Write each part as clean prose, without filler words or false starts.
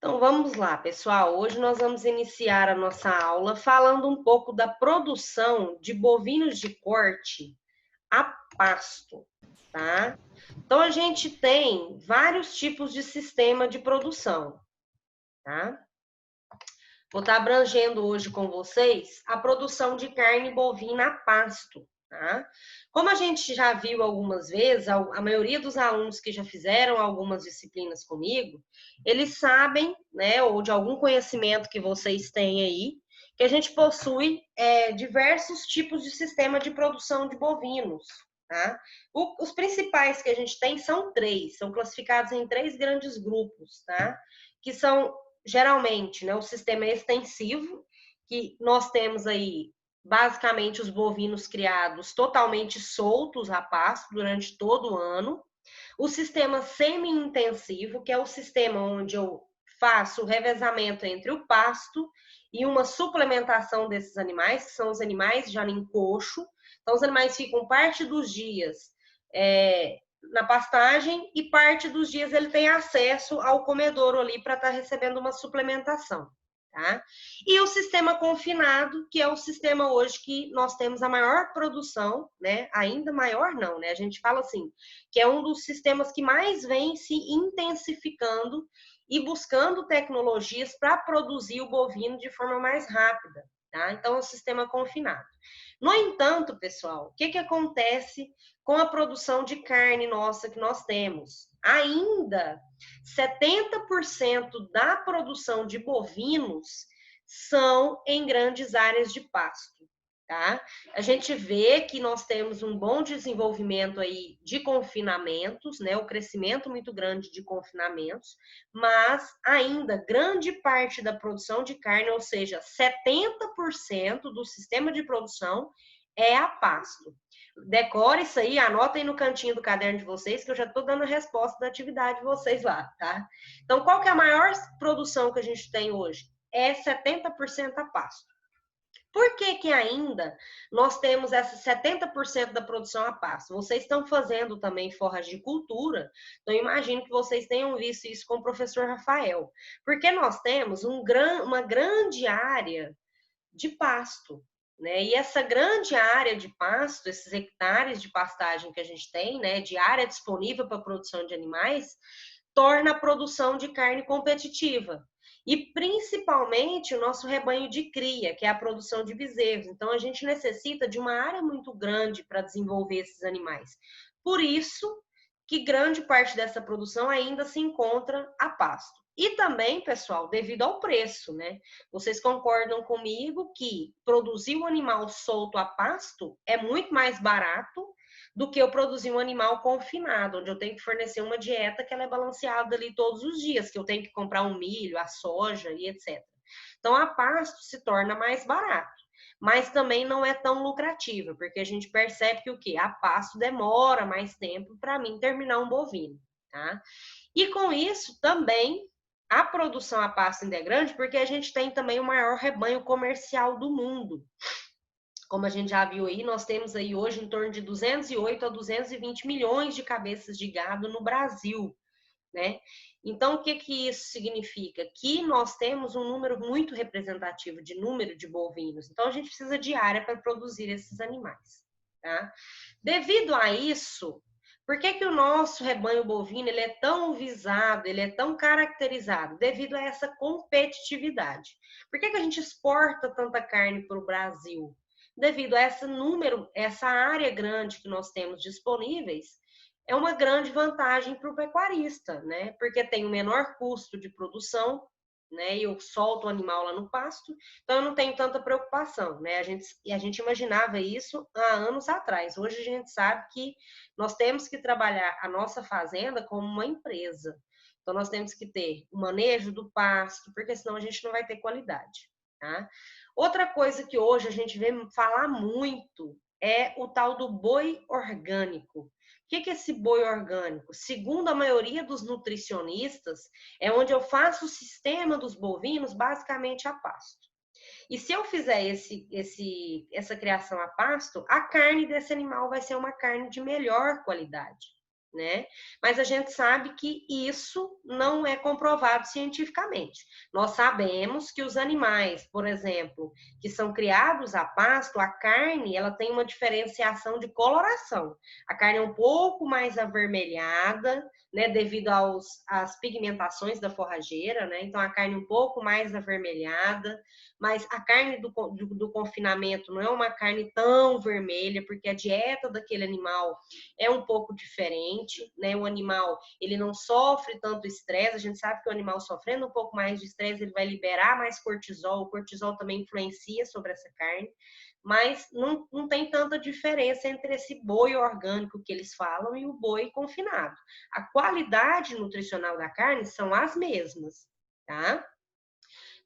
Então vamos lá, pessoal. Hoje nós vamos iniciar a nossa aula falando um pouco da produção de bovinos de corte a pasto, tá? Então a gente tem vários tipos de sistema de produção, tá? Vou estar abrangendo hoje com vocês a produção de carne bovina a pasto, tá? Como a gente já viu algumas vezes, a maioria dos alunos que já fizeram algumas disciplinas comigo, eles sabem, né, ou de algum conhecimento que vocês têm aí, que a gente possui diversos tipos de sistema de produção de bovinos, tá? Os principais que a gente tem são três, são classificados em três grandes grupos, tá? Que são geralmente, né, o sistema extensivo, que nós temos aí basicamente os bovinos criados totalmente soltos a pasto durante todo o ano. O sistema semi-intensivo, que é o sistema onde eu faço o revezamento entre o pasto e uma suplementação desses animais, que são os animais já em coxo. Então, os animais ficam parte dos dias na pastagem e parte dos dias ele tem acesso ao comedouro ali para estar recebendo uma suplementação. Tá? E o sistema confinado, que é o sistema hoje que nós temos a maior produção, né? Ainda maior não, né? A gente fala assim, que é um dos sistemas que mais vem se intensificando e buscando tecnologias para produzir o bovino de forma mais rápida, tá? Então, é o sistema confinado. No entanto, pessoal, o que acontece com a produção de carne nossa que nós temos? Ainda 70% da produção de bovinos são em grandes áreas de pasto, tá? A gente vê que nós temos um bom desenvolvimento aí de confinamentos, né? O crescimento muito grande de confinamentos, mas ainda grande parte da produção de carne, ou seja, 70% do sistema de produção é a pasto. Decore isso aí, anotem no cantinho do caderno de vocês, que eu já estou dando a resposta da atividade de vocês lá, tá? Então, qual que é a maior produção que a gente tem hoje? É 70% a pasto. Por que que ainda nós temos essa 70% da produção a pasto? Vocês estão fazendo também forragicultura, então imagino que vocês tenham visto isso com o professor Rafael. Porque nós temos uma grande área de pasto, né? E essa grande área de pasto, esses hectares de pastagem que a gente tem, né, de área disponível para a produção de animais, torna a produção de carne competitiva. E principalmente o nosso rebanho de cria, que é a produção de bezerros. Então a gente necessita de uma área muito grande para desenvolver esses animais. Por isso que grande parte dessa produção ainda se encontra a pasto. E também, pessoal, devido ao preço, né? Vocês concordam comigo que produzir um animal solto a pasto é muito mais barato do que eu produzir um animal confinado, onde eu tenho que fornecer uma dieta que ela é balanceada ali todos os dias, que eu tenho que comprar um milho, a soja e etc. Então, a pasto se torna mais barato, mas também não é tão lucrativa, porque a gente percebe que o quê? A pasto demora mais tempo para mim terminar um bovino, tá? E com isso também a produção a pasto ainda é grande, porque a gente tem também o maior rebanho comercial do mundo. Como a gente já viu aí, nós temos aí hoje em torno de 208 a 220 milhões de cabeças de gado no Brasil, né? Então, o que que isso significa? Que nós temos um número muito representativo de número de bovinos. Então, a gente precisa de área para produzir esses animais, tá? Devido a isso, por que que o nosso rebanho bovino ele é tão visado, ele é tão caracterizado? Devido a essa competitividade. Por que que a gente exporta tanta carne para o Brasil? Devido a esse número, essa área grande que nós temos disponíveis, é uma grande vantagem para o pecuarista, né? Porque tem o menor custo de produção, né? Eu solto o animal lá no pasto, então eu não tenho tanta preocupação, né? A gente imaginava isso há anos atrás. Hoje a gente sabe que nós temos que trabalhar a nossa fazenda como uma empresa. Então nós temos que ter o manejo do pasto, porque senão a gente não vai ter qualidade, tá? Outra coisa que hoje a gente vê falar muito é o tal do boi orgânico. O que é esse boi orgânico? Segundo a maioria dos nutricionistas, é onde eu faço o sistema dos bovinos basicamente a pasto. E se eu fizer essa criação a pasto, a carne desse animal vai ser uma carne de melhor qualidade. né? Mas a gente sabe que isso não é comprovado cientificamente. Nós sabemos que os animais, por exemplo, que são criados a pasto, a carne, ela tem uma diferenciação de coloração. A carne é um pouco mais avermelhada, né, devido às pigmentações da forrageira, né? Então a carne um pouco mais avermelhada, mas a carne do confinamento não é uma carne tão vermelha, porque a dieta daquele animal é um pouco diferente, né? O animal, ele não sofre tanto estresse, a gente sabe que o animal sofrendo um pouco mais de estresse, ele vai liberar mais cortisol, o cortisol também influencia sobre essa carne, mas não tem tanta diferença entre esse boi orgânico que eles falam e o boi confinado. A qualidade nutricional da carne são as mesmas, tá?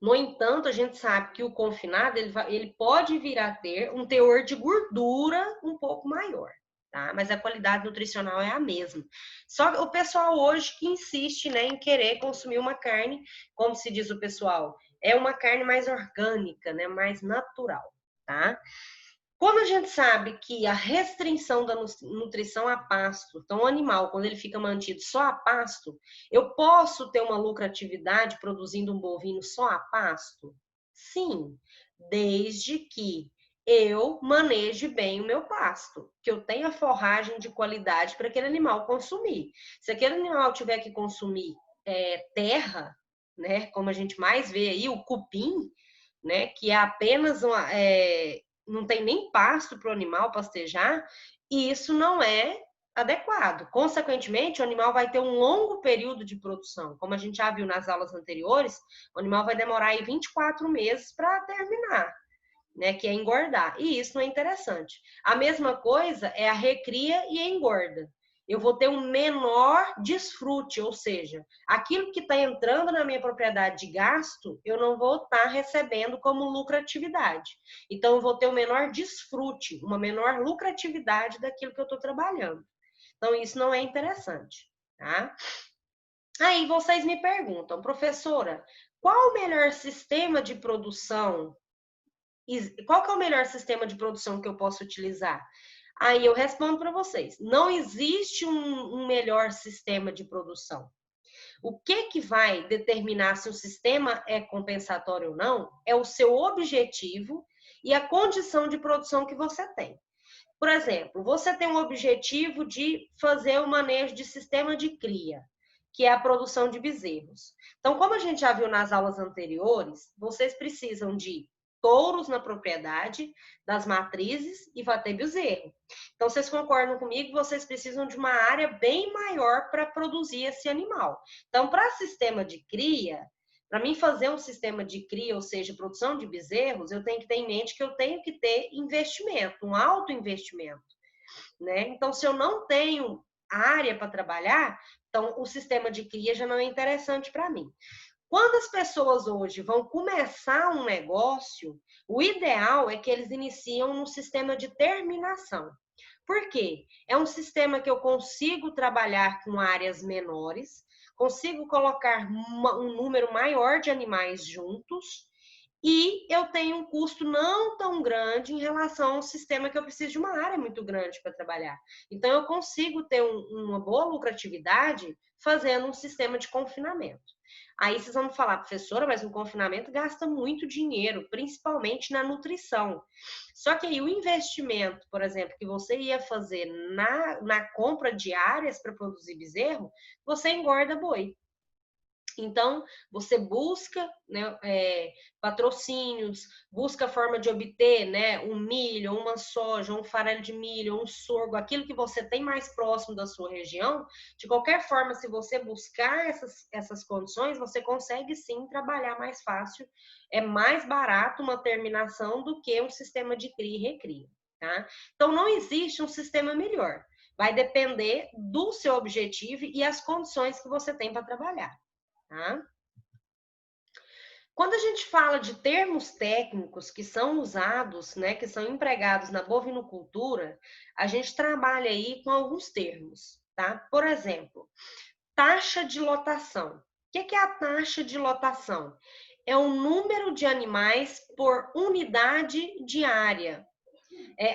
No entanto, a gente sabe que o confinado, ele pode vir a ter um teor de gordura um pouco maior, tá? Mas a qualidade nutricional é a mesma. Só que o pessoal hoje que insiste, né, em querer consumir uma carne, como se diz o pessoal, é uma carne mais orgânica, né, mais natural, tá? Quando a gente sabe que a restrição da nutrição a pasto, então o animal, quando ele fica mantido só a pasto, eu posso ter uma lucratividade produzindo um bovino só a pasto? Sim, desde que eu maneje bem o meu pasto, que eu tenha forragem de qualidade para aquele animal consumir. Se aquele animal tiver que consumir terra, né, como a gente mais vê aí, o cupim, né, que é apenas não tem nem pasto para o animal pastejar, e isso não é adequado. Consequentemente, o animal vai ter um longo período de produção. Como a gente já viu nas aulas anteriores, o animal vai demorar aí 24 meses para terminar, né, que é engordar. E isso não é interessante. A mesma coisa é a recria e a engorda. Eu vou ter um menor desfrute, ou seja, aquilo que está entrando na minha propriedade de gasto, eu não vou estar recebendo como lucratividade. Então, eu vou ter um menor desfrute, uma menor lucratividade daquilo que eu estou trabalhando. Então, isso não é interessante, tá? Aí vocês me perguntam, professora, qual o melhor sistema de produção? Qual que é o melhor sistema de produção que eu posso utilizar? Aí eu respondo para vocês: não existe um melhor sistema de produção. O que vai determinar se o sistema é compensatório ou não é o seu objetivo e a condição de produção que você tem. Por exemplo, você tem um objetivo de fazer o manejo de sistema de cria, que é a produção de bezerros. Então, como a gente já viu nas aulas anteriores, vocês precisam de touros na propriedade, das matrizes e vai ter bezerro. Então, vocês concordam comigo que vocês precisam de uma área bem maior para produzir esse animal. Então, para sistema de cria, para mim fazer um sistema de cria, ou seja, produção de bezerros, eu tenho que ter em mente que eu tenho que ter investimento, um alto investimento, né? Então, se eu não tenho área para trabalhar, então o sistema de cria já não é interessante para mim. Quando as pessoas hoje vão começar um negócio, o ideal é que eles iniciam no sistema de terminação. Por quê? É um sistema que eu consigo trabalhar com áreas menores, consigo colocar um número maior de animais juntos e eu tenho um custo não tão grande em relação ao sistema que eu preciso de uma área muito grande para trabalhar. Então, eu consigo ter uma boa lucratividade fazendo um sistema de confinamento. Aí vocês vão me falar, professora, mas o confinamento gasta muito dinheiro, principalmente na nutrição. Só que aí o investimento, por exemplo, que você ia fazer na compra de áreas para produzir bezerro, você engorda boi. Então, você busca, né, patrocínios, busca a forma de obter, né, um milho, uma soja, um farelo de milho, um sorgo, aquilo que você tem mais próximo da sua região. De qualquer forma, se você buscar essas condições, você consegue sim trabalhar mais fácil. É mais barato uma terminação do que um sistema de cria e recria, tá? Então, não existe um sistema melhor. Vai depender do seu objetivo e as condições que você tem para trabalhar. Tá? Quando a gente fala de termos técnicos que são usados, né, que são empregados na bovinocultura, a gente trabalha aí com alguns termos, tá? Por exemplo, taxa de lotação. O que é a taxa de lotação? É o número de animais por unidade diária.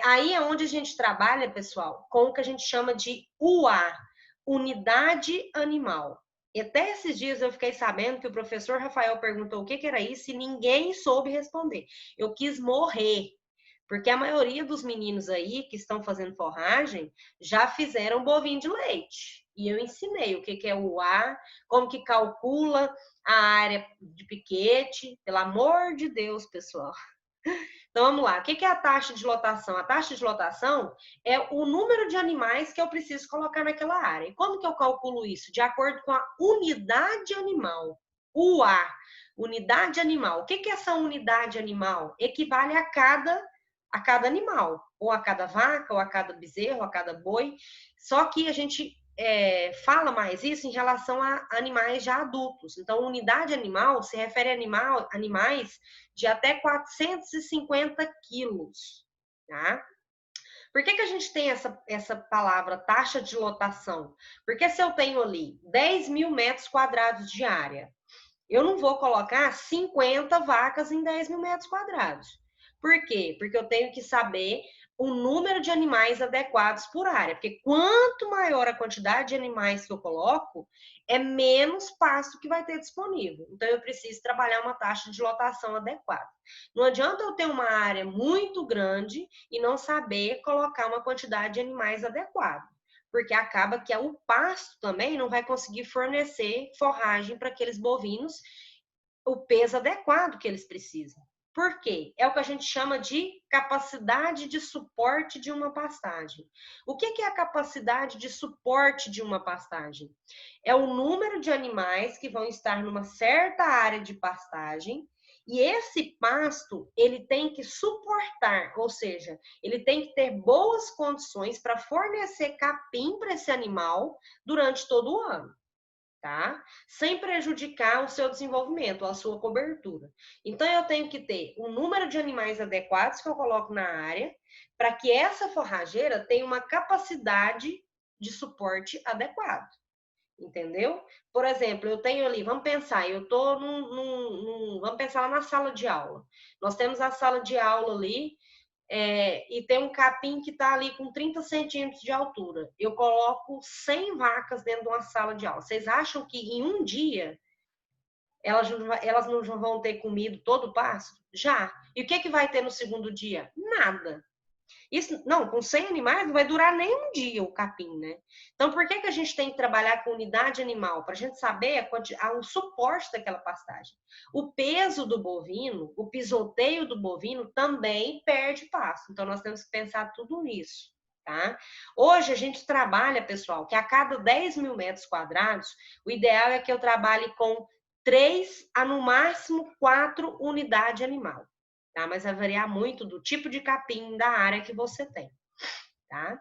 Aí é onde a gente trabalha, pessoal, com o que a gente chama de UA. unidade animal. E até esses dias eu fiquei sabendo que o professor Rafael perguntou o que era isso e ninguém soube responder. Eu quis morrer, porque a maioria dos meninos aí que estão fazendo forragem já fizeram bovinho de leite. E eu ensinei o que é o UA, como que calcula a área de piquete. Pelo amor de Deus, pessoal. Então, vamos lá. O que é a taxa de lotação? A taxa de lotação é o número de animais que eu preciso colocar naquela área. E como que eu calculo isso? De acordo com a unidade animal. UA, unidade animal. O que é essa unidade animal? Equivale a cada animal. Ou a cada vaca, ou a cada bezerro, ou a cada boi. Só que a gente fala mais isso em relação a animais já adultos. Então, unidade animal se refere a animais de até 450 quilos, tá? Por que a gente tem essa palavra taxa de lotação? Porque se eu tenho ali 10 mil metros quadrados de área, eu não vou colocar 50 vacas em 10 mil metros quadrados. Por quê? Porque eu tenho que saber o número de animais adequados por área. Porque quanto maior a quantidade de animais que eu coloco, é menos pasto que vai ter disponível. Então, eu preciso trabalhar uma taxa de lotação adequada. Não adianta eu ter uma área muito grande e não saber colocar uma quantidade de animais adequada. Porque acaba que o pasto também não vai conseguir fornecer forragem para aqueles bovinos, o peso adequado que eles precisam. Por quê? É o que a gente chama de capacidade de suporte de uma pastagem. O que é a capacidade de suporte de uma pastagem? É o número de animais que vão estar numa certa área de pastagem e esse pasto, ele tem que suportar, ou seja, ele tem que ter boas condições para fornecer capim para esse animal durante todo o ano. Tá? Sem prejudicar o seu desenvolvimento, a sua cobertura. Então, eu tenho que ter um número de animais adequados que eu coloco na área, para que essa forrageira tenha uma capacidade de suporte adequado. Entendeu? Por exemplo, eu tenho ali, vamos pensar, eu tô vamos pensar lá na sala de aula. Nós temos a sala de aula ali, e tem um capim que está ali com 30 centímetros de altura. Eu coloco 100 vacas dentro de uma sala de aula. Vocês acham que em um dia elas não vão ter comido todo o pasto? Já. E o que vai ter no segundo dia? Nada. Isso, não, com 100 animais não vai durar nem um dia o capim, né? Então, por que a gente tem que trabalhar com unidade animal? Para a gente saber o suporte daquela pastagem. O peso do bovino, o pisoteio do bovino também perde pasto. Então, nós temos que pensar tudo nisso, tá? Hoje, a gente trabalha, pessoal, que a cada 10 mil metros quadrados, o ideal é que eu trabalhe com 3 a, no máximo, 4 unidades animal. Tá? Mas vai variar muito do tipo de capim da área que você tem, tá?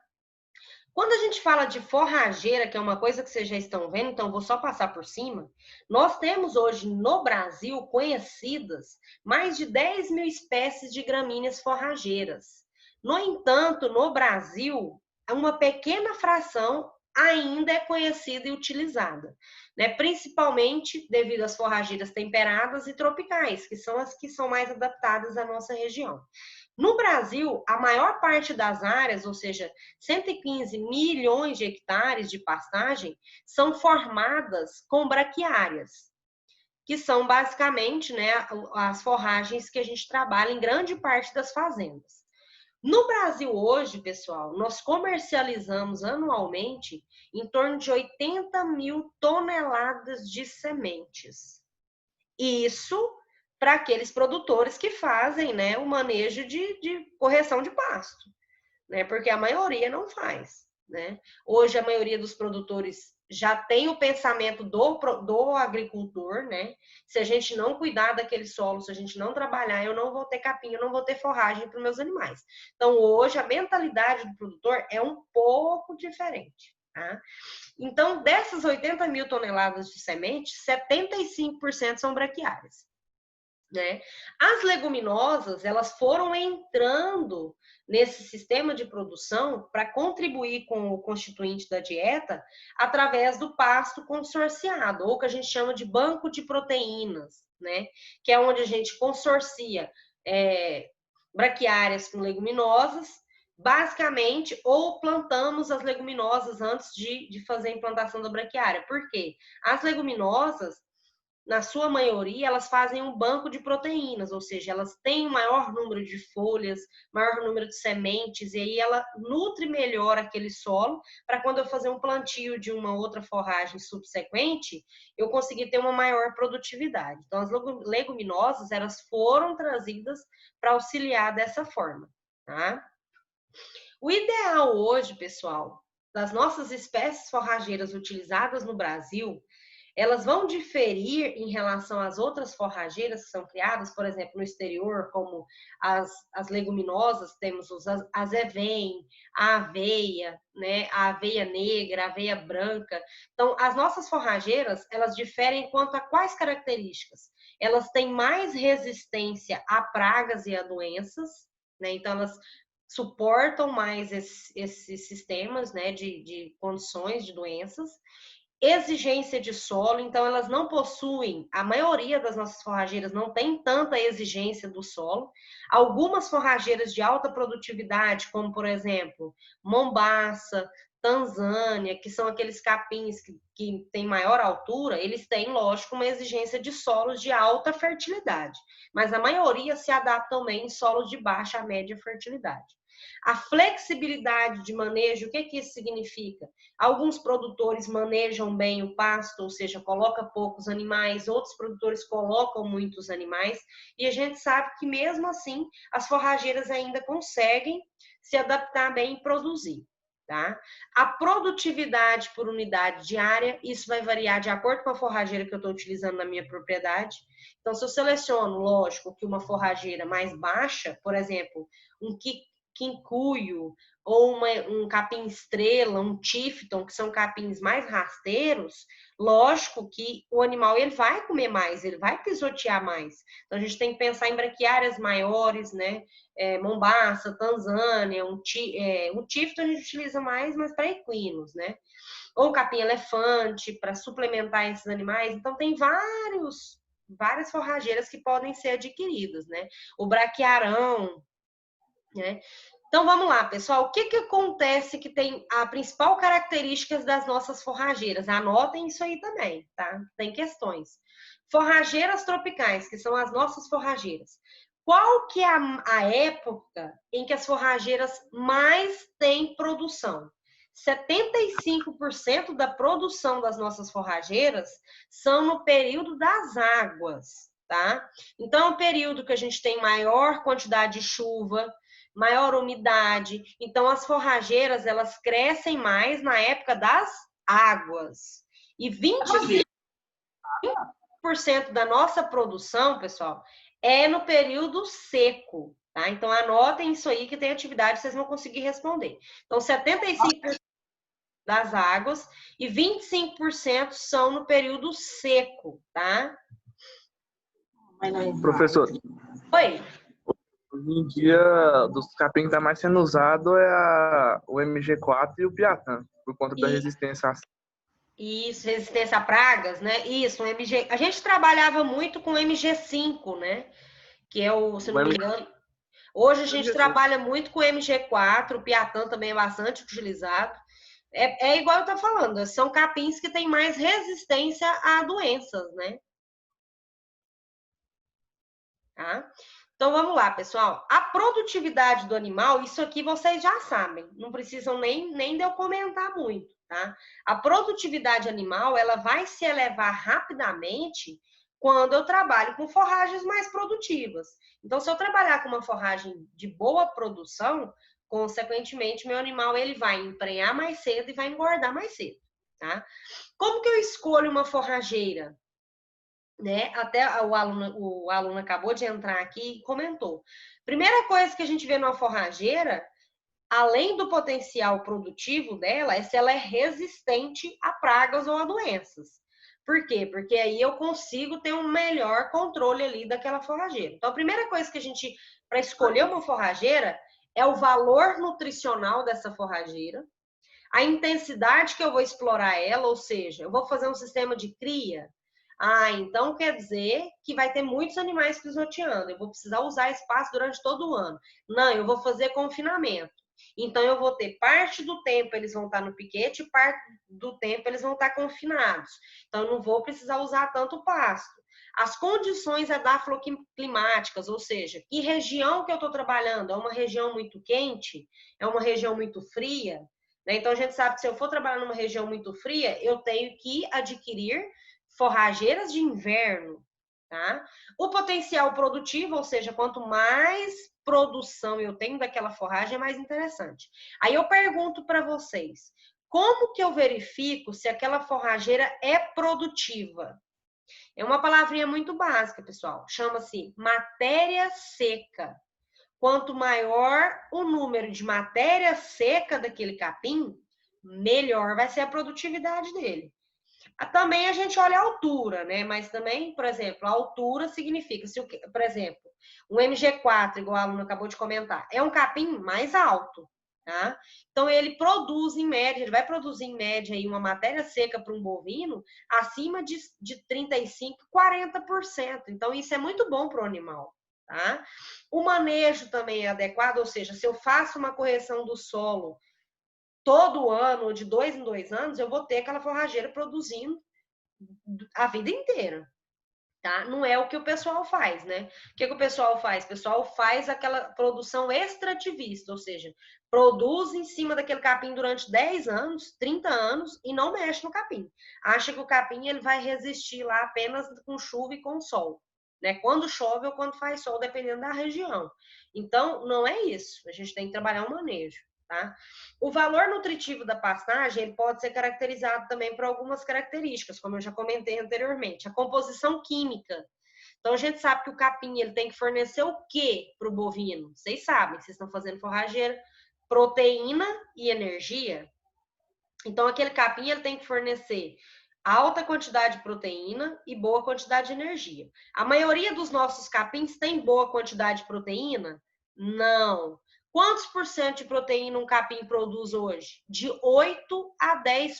Quando a gente fala de forrageira, que é uma coisa que vocês já estão vendo, então vou só passar por cima, nós temos hoje no Brasil conhecidas mais de 10 mil espécies de gramíneas forrageiras. No entanto, no Brasil, uma pequena fração ainda é conhecida e utilizada, né? Principalmente devido às forrageiras temperadas e tropicais, que são as que são mais adaptadas à nossa região. No Brasil, a maior parte das áreas, ou seja, 115 milhões de hectares de pastagem, são formadas com braquiárias, que são basicamente, né, as forragens que a gente trabalha em grande parte das fazendas. No Brasil hoje, pessoal, nós comercializamos anualmente em torno de 80 mil toneladas de sementes. Isso para aqueles produtores que fazem, né, o manejo de correção de pasto, né? Porque a maioria não faz, né? Hoje a maioria dos produtores já tem o pensamento do agricultor, né? Se a gente não cuidar daquele solo, se a gente não trabalhar, eu não vou ter capim, eu não vou ter forragem para os meus animais. Então, hoje, a mentalidade do produtor é um pouco diferente, tá? Então, dessas 80 mil toneladas de semente, 75% são braquiárias, né? As leguminosas, elas foram entrando nesse sistema de produção para contribuir com o constituinte da dieta através do pasto consorciado, ou que a gente chama de banco de proteínas, né? Que é onde a gente consorcia braquiárias com leguminosas, basicamente, ou plantamos as leguminosas antes de fazer a implantação da braquiária. Por quê? As leguminosas, na sua maioria, elas fazem um banco de proteínas, ou seja, elas têm um maior número de folhas, maior número de sementes, e aí ela nutre melhor aquele solo, para quando eu fazer um plantio de uma outra forragem subsequente, eu conseguir ter uma maior produtividade. Então, as leguminosas, elas foram trazidas para auxiliar dessa forma, tá? O ideal hoje, pessoal, das nossas espécies forrageiras utilizadas no Brasil, elas vão diferir em relação às outras forrageiras que são criadas, por exemplo, no exterior, como as leguminosas, temos os azevém, a aveia, né, a aveia negra, a aveia branca. Então, as nossas forrageiras, elas diferem quanto a quais características? Elas têm mais resistência a pragas e a doenças, né? Então, elas suportam mais esses sistemas, né, de condições de doenças. Exigência de solo, então elas não possuem, a maioria das nossas forrageiras não tem tanta exigência do solo. Algumas forrageiras de alta produtividade, como por exemplo, Mombaça, Tanzânia, que são aqueles capins que têm maior altura, eles têm, lógico, uma exigência de solos de alta fertilidade, mas a maioria se adapta também em solos de baixa a média fertilidade. A flexibilidade de manejo, o que isso significa? Alguns produtores manejam bem o pasto, ou seja, coloca poucos animais, outros produtores colocam muitos animais, e a gente sabe que mesmo assim as forrageiras ainda conseguem se adaptar bem e produzir. Tá? A produtividade por unidade diária, isso vai variar de acordo com a forrageira que eu estou utilizando na minha propriedade. Então, se eu seleciono, lógico, que uma forrageira mais baixa, por exemplo, um quincuio, ou um capim estrela, um tifton, que são capins mais rasteiros, lógico que o animal ele vai comer mais, ele vai pisotear mais. Então a gente tem que pensar em braquiárias maiores, né? Mombaça, Tanzânia, um tifton a gente utiliza mais, mas para equinos, né? Ou capim elefante, para suplementar esses animais. Então tem várias forrageiras que podem ser adquiridas, né? O braquiarão, né? Então vamos lá, pessoal. O que acontece que tem a principal característica das nossas forrageiras? Anotem isso aí também, tá? Tem questões. Forrageiras tropicais, que são as nossas forrageiras. Qual que é a época em que as forrageiras mais têm produção? 75% da produção das nossas forrageiras são no período das águas, tá? Então é um período que a gente tem maior quantidade de chuva, maior umidade. Então, as forrageiras, elas crescem mais na época das águas. E 25% da nossa produção, pessoal, é no período seco, tá? Então, anotem isso aí que tem atividade, vocês vão conseguir responder. Então, 75% das águas e 25% são no período seco, tá? Professor, Oi. hoje em dia, dos capim que está mais sendo usado o MG4 e o Piatã, por conta da resistência. Isso, resistência a pragas, né? Isso, um MG. A gente trabalhava muito com MG5, né? Que é se não me engano. Hoje a gente trabalha muito com MG4, o Piatã também é bastante utilizado. É igual eu tô falando, são capins que têm mais resistência a doenças, né? Tá? Então vamos lá, pessoal. A produtividade do animal, isso aqui vocês já sabem, não precisam nem de eu comentar muito, tá? A produtividade animal, ela vai se elevar rapidamente quando eu trabalho com forragens mais produtivas. Então, se eu trabalhar com uma forragem de boa produção, consequentemente, meu animal ele vai emprenhar mais cedo e vai engordar mais cedo, tá? Como que eu escolho uma forrageira? Né? Até o aluno acabou de entrar aqui e comentou. Primeira coisa que a gente vê numa forrageira, além do potencial produtivo dela, é se ela é resistente a pragas ou a doenças. Por quê? Porque aí eu consigo ter um melhor controle ali daquela forrageira. Então, a primeira coisa que a gente, para escolher uma forrageira, é o valor nutricional dessa forrageira, a intensidade que eu vou explorar ela, ou seja, eu vou fazer um sistema de cria. Então quer dizer que vai ter muitos animais pisoteando. Eu vou precisar usar espaço durante todo o ano. Não, eu vou fazer confinamento. Então, eu vou ter parte do tempo eles vão estar no piquete e parte do tempo eles vão estar confinados. Então, eu não vou precisar usar tanto pasto. As condições edafoclimáticas, ou seja, que região que eu estou trabalhando? É uma região muito quente? É uma região muito fria? Né? Então, a gente sabe que se eu for trabalhar numa região muito fria, eu tenho que adquirir forrageiras de inverno. Tá? O potencial produtivo, ou seja, quanto mais produção eu tenho daquela forragem, é mais interessante. Aí eu pergunto para vocês, como que eu verifico se aquela forrageira é produtiva? É uma palavrinha muito básica, pessoal. Chama-se matéria seca. Quanto maior o número de matéria seca daquele capim, melhor vai ser a produtividade dele. Também a gente olha a altura, né? Mas também, por exemplo, a altura significa, se, por exemplo, um MG4, igual a aluna acabou de comentar, é um capim mais alto, tá? Então, ele produz em média, ele vai produzir em média aí uma matéria seca para um bovino acima de 35%, 40%. Então, isso é muito bom para o animal, tá? O manejo também é adequado, ou seja, se eu faço uma correção do solo todo ano, ou de 2 em 2 anos, eu vou ter aquela forrageira produzindo a vida inteira, tá? Não é o que o pessoal faz, né? O que o pessoal faz? O pessoal faz aquela produção extrativista, ou seja, produz em cima daquele capim durante 10 anos, 30 anos e não mexe no capim. Acha que o capim ele vai resistir lá apenas com chuva e com sol, né? Quando chove ou quando faz sol, dependendo da região. Então, não é isso. A gente tem que trabalhar o manejo. Tá? O valor nutritivo da pastagem ele pode ser caracterizado também por algumas características, como eu já comentei anteriormente. A composição química. Então, a gente sabe que o capim ele tem que fornecer o quê para o bovino? Vocês sabem, vocês estão fazendo forrageira. Proteína e energia. Então, aquele capim ele tem que fornecer alta quantidade de proteína e boa quantidade de energia. A maioria dos nossos capins tem boa quantidade de proteína? Não. Quantos por cento de proteína um capim produz hoje? De 8 a 10%.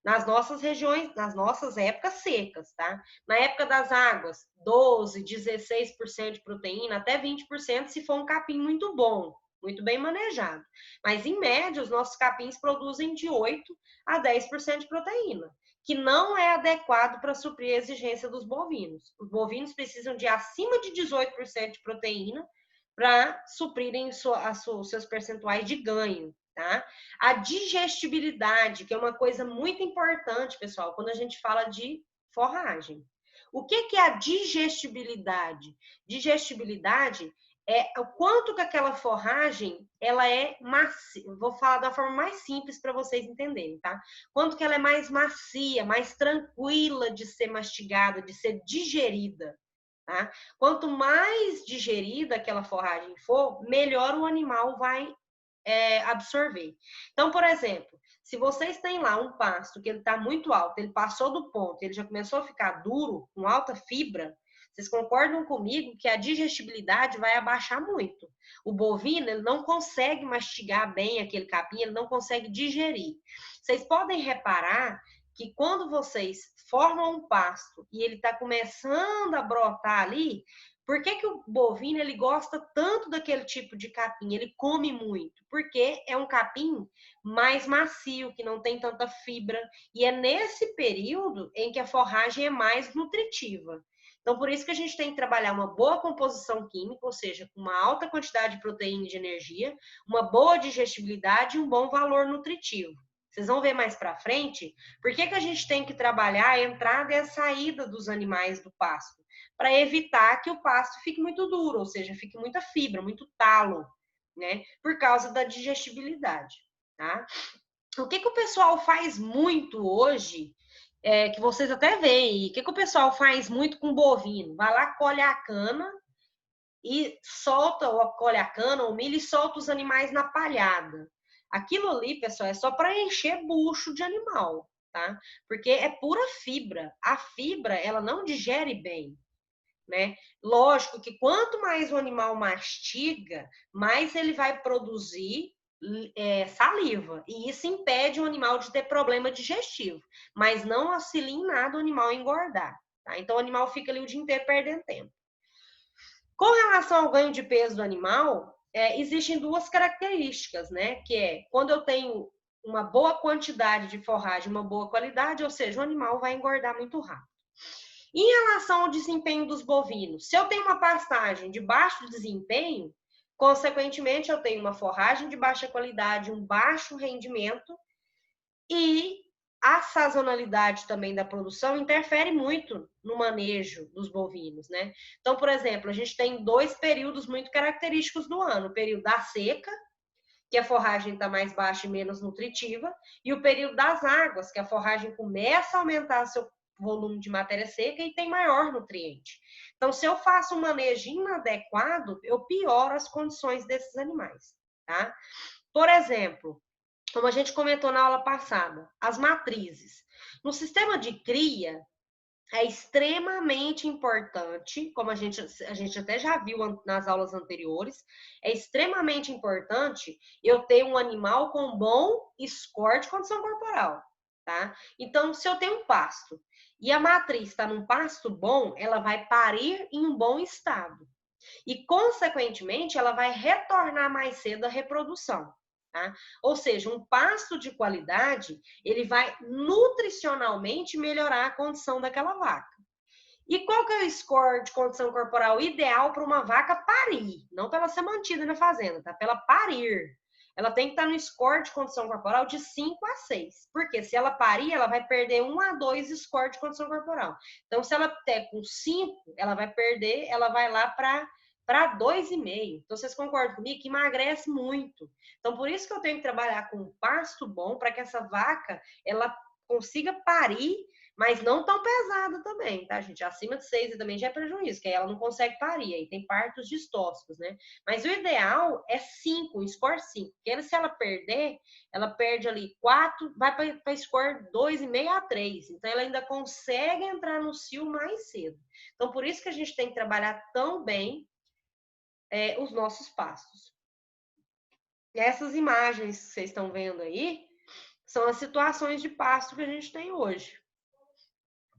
Nas nossas regiões, nas nossas épocas secas, tá? Na época das águas, 12, 16% de proteína, até 20% se for um capim muito bom, muito bem manejado. Mas, em média, os nossos capins produzem de 8 a 10% de proteína, que não é adequado para suprir a exigência dos bovinos. Os bovinos precisam de acima de 18% de proteína para suprirem seus percentuais de ganho, tá? A digestibilidade, que é uma coisa muito importante, pessoal, quando a gente fala de forragem. O que é a digestibilidade? Digestibilidade é o quanto que aquela forragem ela é macia. Vou falar da forma mais simples para vocês entenderem, tá? Quanto que ela é mais macia, mais tranquila de ser mastigada, de ser digerida. Tá? Quanto mais digerida aquela forragem for, melhor o animal vai absorver. Então, por exemplo, se vocês têm lá um pasto que ele está muito alto, ele passou do ponto, ele já começou a ficar duro, com alta fibra, vocês concordam comigo que a digestibilidade vai abaixar muito. O bovino, ele não consegue mastigar bem aquele capim, ele não consegue digerir. Vocês podem reparar que quando vocês formam um pasto e ele está começando a brotar ali, por que o bovino ele gosta tanto daquele tipo de capim? Ele come muito, porque é um capim mais macio, que não tem tanta fibra, e é nesse período em que a forragem é mais nutritiva. Então, por isso que a gente tem que trabalhar uma boa composição química, ou seja, com uma alta quantidade de proteína e de energia, uma boa digestibilidade e um bom valor nutritivo. Vocês vão ver mais para frente por que a gente tem que trabalhar a entrada e a saída dos animais do pasto, para evitar que o pasto fique muito duro, ou seja, fique muita fibra, muito talo, né? Por causa da digestibilidade, tá? O que o pessoal faz muito hoje, que vocês até veem, o que o pessoal faz muito com bovino? Vai lá, colhe a cana e solta, ou colhe a cana, ou milho, e solta os animais na palhada. Aquilo ali, pessoal, é só para encher bucho de animal, tá? Porque é pura fibra. A fibra, ela não digere bem, né? Lógico que quanto mais o animal mastiga, mais ele vai produzir saliva. E isso impede o animal de ter problema digestivo. Mas não auxilia em nada o animal a engordar, tá? Então o animal fica ali o dia inteiro perdendo tempo. Com relação ao ganho de peso do animal, existem duas características, né? Que é quando eu tenho uma boa quantidade de forragem, uma boa qualidade, ou seja, o animal vai engordar muito rápido. Em relação ao desempenho dos bovinos, se eu tenho uma pastagem de baixo desempenho, consequentemente eu tenho uma forragem de baixa qualidade, um baixo rendimento, e a sazonalidade também da produção interfere muito no manejo dos bovinos, né? Então, por exemplo, a gente tem 2 períodos muito característicos do ano: o período da seca, que a forragem está mais baixa e menos nutritiva, e o período das águas, que a forragem começa a aumentar seu volume de matéria seca e tem maior nutriente. Então, se eu faço um manejo inadequado, eu pioro as condições desses animais, tá? Por exemplo, como a gente comentou na aula passada, as matrizes. No sistema de cria, é extremamente importante, como a gente até já viu nas aulas anteriores, é extremamente importante eu ter um animal com bom score de condição corporal, tá? Então, se eu tenho um pasto e a matriz está num pasto bom, ela vai parir em um bom estado. E, consequentemente, ela vai retornar mais cedo à reprodução. Tá? Ou seja, um pasto de qualidade, ele vai nutricionalmente melhorar a condição daquela vaca. E qual que é o score de condição corporal ideal para uma vaca parir? Não para ela ser mantida na fazenda, tá? Para ela parir. Ela tem que estar no score de condição corporal de 5 a 6. Porque se ela parir, ela vai perder 1 a 2 score de condição corporal. Então, se ela der com 5, ela vai perder, ela vai lá para 2,5. Então, vocês concordam comigo que emagrece muito. Então, por isso que eu tenho que trabalhar com um pasto bom, para que essa vaca ela consiga parir, mas não tão pesada também, tá, gente? Acima de 6 também já é prejuízo, que aí ela não consegue parir, aí tem partos distóxicos, né? Mas o ideal é 5, um score 5. Porque se ela perder, ela perde ali 4, vai para score 2,5 a 3. Então, ela ainda consegue entrar no cio mais cedo. Então, por isso que a gente tem que trabalhar tão bem os nossos pastos. Essas imagens que vocês estão vendo aí são as situações de pasto que a gente tem hoje.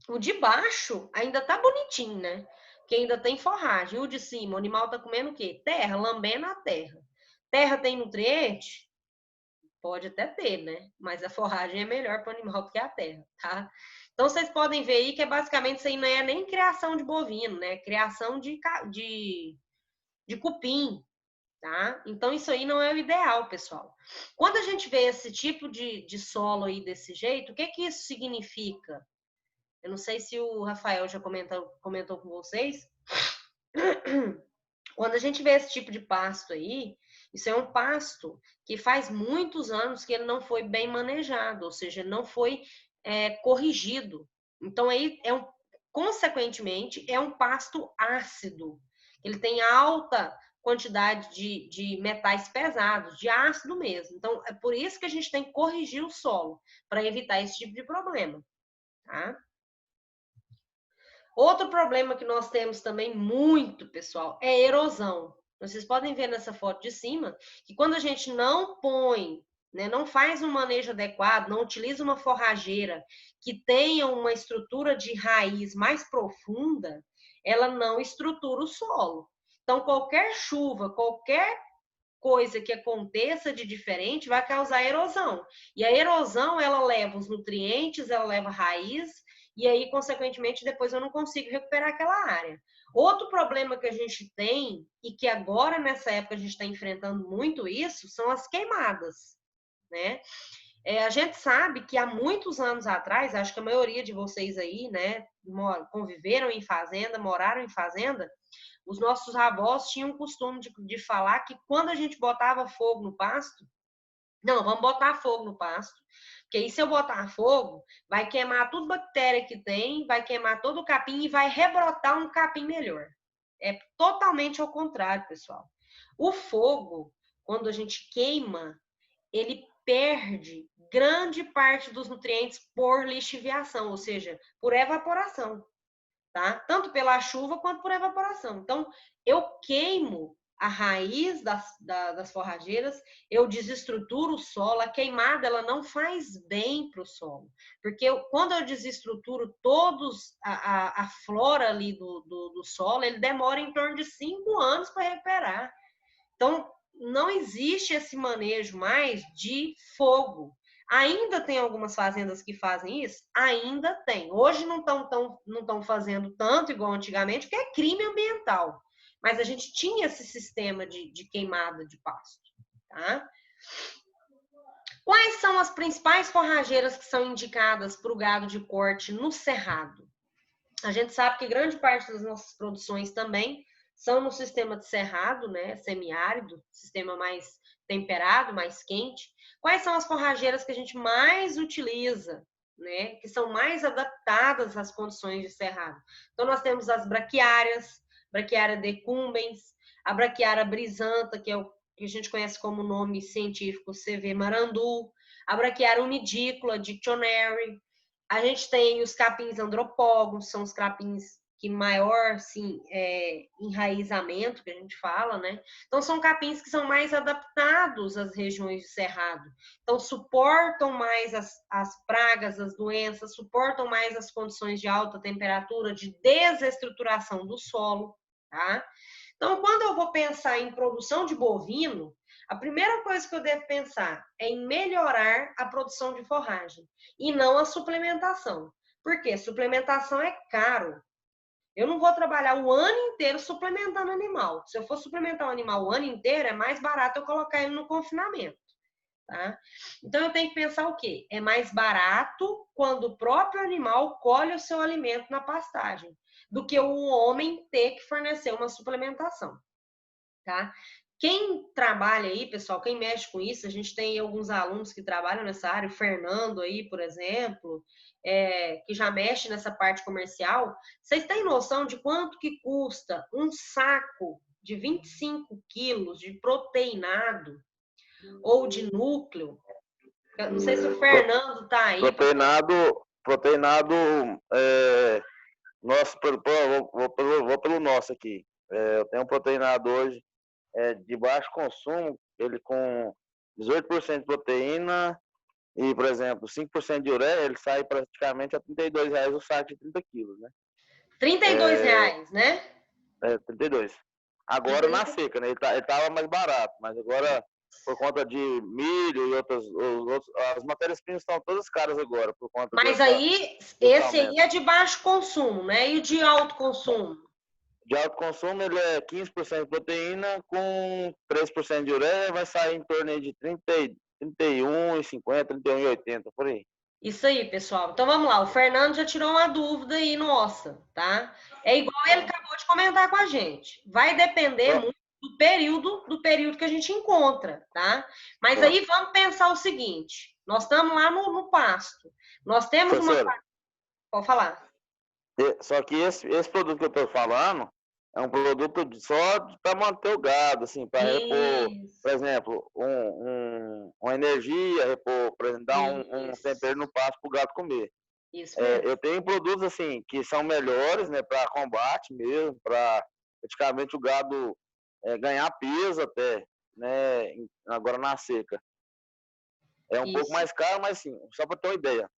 O de baixo ainda tá bonitinho, né? Que ainda tem forragem. O de cima, o animal tá comendo o quê? Terra, lambendo a terra. Terra tem nutriente? Pode até ter, né? Mas a forragem é melhor para o animal do que a terra, tá? Então, vocês podem ver aí que basicamente isso aí não é nem criação de bovino, né? Criação de cupim, tá? Então, isso aí não é o ideal, pessoal. Quando a gente vê esse tipo de solo aí desse jeito, o que que isso significa? Eu não sei se o Rafael já comentou com vocês. Quando a gente vê esse tipo de pasto aí, isso é um pasto que faz muitos anos que ele não foi bem manejado, ou seja, não foi corrigido. Então, aí consequentemente, é um pasto ácido. Ele tem alta quantidade de metais pesados, de ácido mesmo. Então, é por isso que a gente tem que corrigir o solo, para evitar esse tipo de problema, tá? Outro problema que nós temos também muito, pessoal, é erosão. Vocês podem ver nessa foto de cima que quando a gente não põe, né, não faz um manejo adequado, não utiliza uma forrageira que tenha uma estrutura de raiz mais profunda, ela não estrutura o solo. Então, qualquer chuva, qualquer coisa que aconteça de diferente vai causar erosão. E a erosão, ela leva os nutrientes, ela leva a raiz, e aí, consequentemente, depois eu não consigo recuperar aquela área. Outro problema que a gente tem, e que agora, nessa época, a gente está enfrentando muito isso, são as queimadas, né? A gente sabe que há muitos anos atrás, acho que a maioria de vocês aí, né, conviveram em fazenda, moraram em fazenda, os nossos avós tinham o costume de falar que quando a gente botava fogo no pasto, não, vamos botar fogo no pasto, porque aí se eu botar fogo, vai queimar tudo bactéria que tem, vai queimar todo o capim e vai rebrotar um capim melhor. É totalmente ao contrário, pessoal. O fogo, quando a gente queima, ele perde grande parte dos nutrientes por lixiviação, ou seja, por evaporação, tá? Tanto pela chuva quanto por evaporação. Então, eu queimo a raiz das forrageiras, eu desestruturo o solo, a queimada ela não faz bem para o solo, porque quando eu desestruturo a flora ali do solo, ele demora em torno de 5 anos para recuperar. Então, não existe esse manejo mais de fogo. Ainda tem algumas fazendas que fazem isso? Ainda tem. Hoje não estão fazendo tanto igual antigamente, porque é crime ambiental. Mas a gente tinha esse sistema de queimada de pasto. Tá? Quais são as principais forrageiras que são indicadas para o gado de corte no cerrado? A gente sabe que grande parte das nossas produções também são no sistema de cerrado, né, semiárido, sistema mais temperado, mais quente. Quais são as forrageiras que a gente mais utiliza, né, que são mais adaptadas às condições de cerrado? Então nós temos as braquiárias, braquiária decumbens, a braquiária brisanta, que é o que a gente conhece como nome científico CV marandu, a braquiária unidícola, dictionary. A gente tem os capins andropógons, são os capins que maior assim, enraizamento, que a gente fala, né? Então, são capins que são mais adaptados às regiões de cerrado. Então, suportam mais as pragas, as doenças, suportam mais as condições de alta temperatura, de desestruturação do solo, tá? Então, quando eu vou pensar em produção de bovino, a primeira coisa que eu devo pensar é em melhorar a produção de forragem e não a suplementação. Por quê? Suplementação é caro. Eu não vou trabalhar o ano inteiro suplementando animal. Se eu for suplementar um animal o ano inteiro, é mais barato eu colocar ele no confinamento. Tá? Então eu tenho que pensar o quê? É mais barato quando o próprio animal colhe o seu alimento na pastagem, do que o homem ter que fornecer uma suplementação. Tá? Quem trabalha aí, pessoal, quem mexe com isso, a gente tem alguns alunos que trabalham nessa área, o Fernando aí, por exemplo, que já mexe nessa parte comercial. Vocês têm noção de quanto que custa um saco de 25 quilos de proteinado ou de núcleo? Eu não sei se o Fernando tá aí. Proteinado, nosso, vou pelo nosso aqui. Eu tenho um proteinado hoje de baixo consumo, ele com 18% de proteína e, por exemplo, 5% de ureia, ele sai praticamente a R$32 o saco de 30 quilos, né? R$32, né? 32. Agora na seca, né? Ele tava mais barato, mas agora, por conta de milho e as matérias-primas estão todas caras agora, por conta Mas aí, esse aí é de baixo consumo, né? E o de alto consumo? De alto consumo, ele é 15% de proteína com 3% de ureia, vai sair em torno de 31,50, 31,80, por aí. Isso aí, pessoal. Então vamos lá. O Fernando já tirou uma dúvida aí nossa, tá? É igual ele acabou de comentar com a gente. Vai depender muito do período que a gente encontra, tá? Mas aí vamos pensar o seguinte: nós estamos lá no pasto. Nós temos uma. Pode falar. Só que esse produto que eu estou falando é um produto só para manter o gado, assim, para repor, por exemplo, uma energia, repor, por exemplo, dar um tempero no pasto para o gado comer. Isso mesmo. Eu tenho produtos assim que são melhores, né, para combate mesmo, para praticamente o gado ganhar peso até, né, agora na seca. É um pouco mais caro, mas sim, só para ter uma ideia.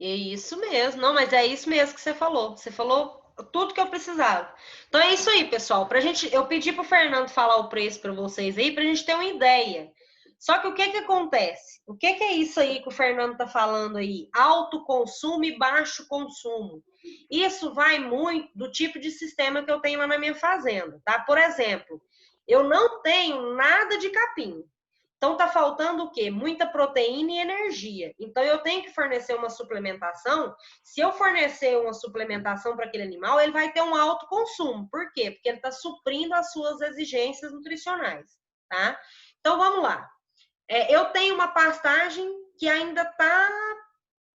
É isso mesmo. Não, mas é isso mesmo que você falou. Você falou tudo que eu precisava. Então é isso aí, pessoal. Eu pedi para o Fernando falar o preço para vocês aí, para a gente ter uma ideia. Só que o que acontece? O que é isso aí que o Fernando está falando aí? Alto consumo e baixo consumo. Isso vai muito do tipo de sistema que eu tenho lá na minha fazenda, tá? Por exemplo, eu não tenho nada de capim. Então tá faltando o quê? Muita proteína e energia. Então eu tenho que fornecer uma suplementação. Se eu fornecer uma suplementação para aquele animal, ele vai ter um alto consumo. Por quê? Porque ele está suprindo as suas exigências nutricionais, tá? Então vamos lá. Eu tenho uma pastagem que ainda tá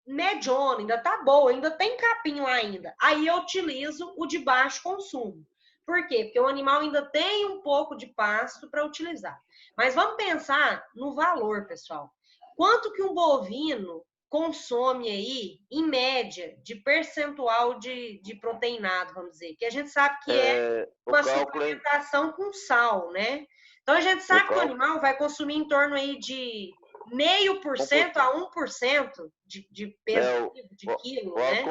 mediona, ainda tá boa, ainda tem capim lá ainda. Aí eu utilizo o de baixo consumo. Por quê? Porque o animal ainda tem um pouco de pasto para utilizar. Mas vamos pensar no valor, pessoal. Quanto que um bovino consome aí, em média, de percentual de proteinado, vamos dizer? Que a gente sabe que é uma suplementação com sal, né? Então a gente sabe que o animal vai consumir em torno aí de 0,5% a 1% de peso vivo, de quilo, né?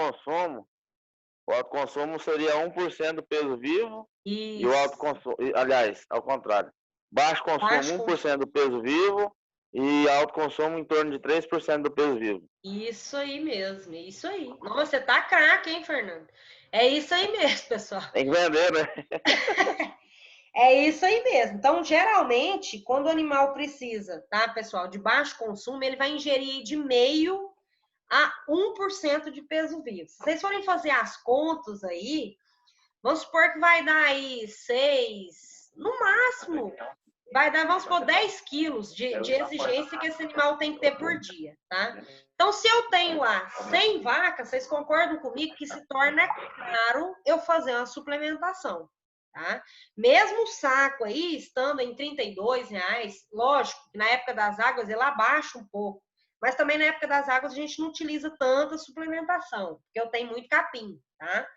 O alto consumo seria 1% do peso vivo. Isso. E o alto consumo, aliás, ao contrário. baixo consumo Baixo 1% do peso vivo e alto consumo em torno de 3% do peso vivo. Isso aí mesmo, isso aí. Nossa, você tá craque, hein, Fernando? É isso aí mesmo, pessoal. Tem que vender, né? É isso aí mesmo. Então, geralmente, quando o animal precisa, tá, pessoal, de baixo consumo, ele vai ingerir de meio a 1% de peso vivo. Se vocês forem fazer as contas aí, vamos supor que vai dar aí 6, no máximo, vai dar, vamos supor, 10 quilos de exigência que esse animal tem que ter por dia, tá? Então, se eu tenho lá 100 vacas, vocês concordam comigo que se torna caro eu fazer uma suplementação, tá? Mesmo o saco aí, estando em R$ 32, lógico que na época das águas ele abaixa um pouco, mas também na época das águas a gente não utiliza tanta suplementação, porque eu tenho muito capim, tá?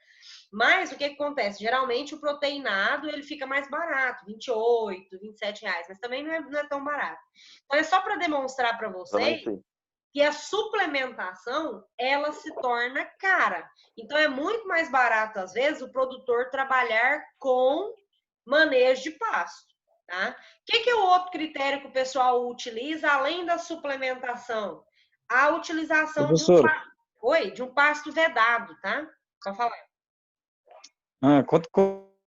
Mas o que acontece? Geralmente o proteinado ele fica mais barato, R$ 28, R$ 27, mas também não é tão barato. Então é só para demonstrar para vocês que a suplementação ela se torna cara. Então é muito mais barato às vezes o produtor trabalhar com manejo de pasto, tá? O que é o outro critério que o pessoal utiliza além da suplementação? A utilização Professor, de um pasto vedado, tá? Só falar.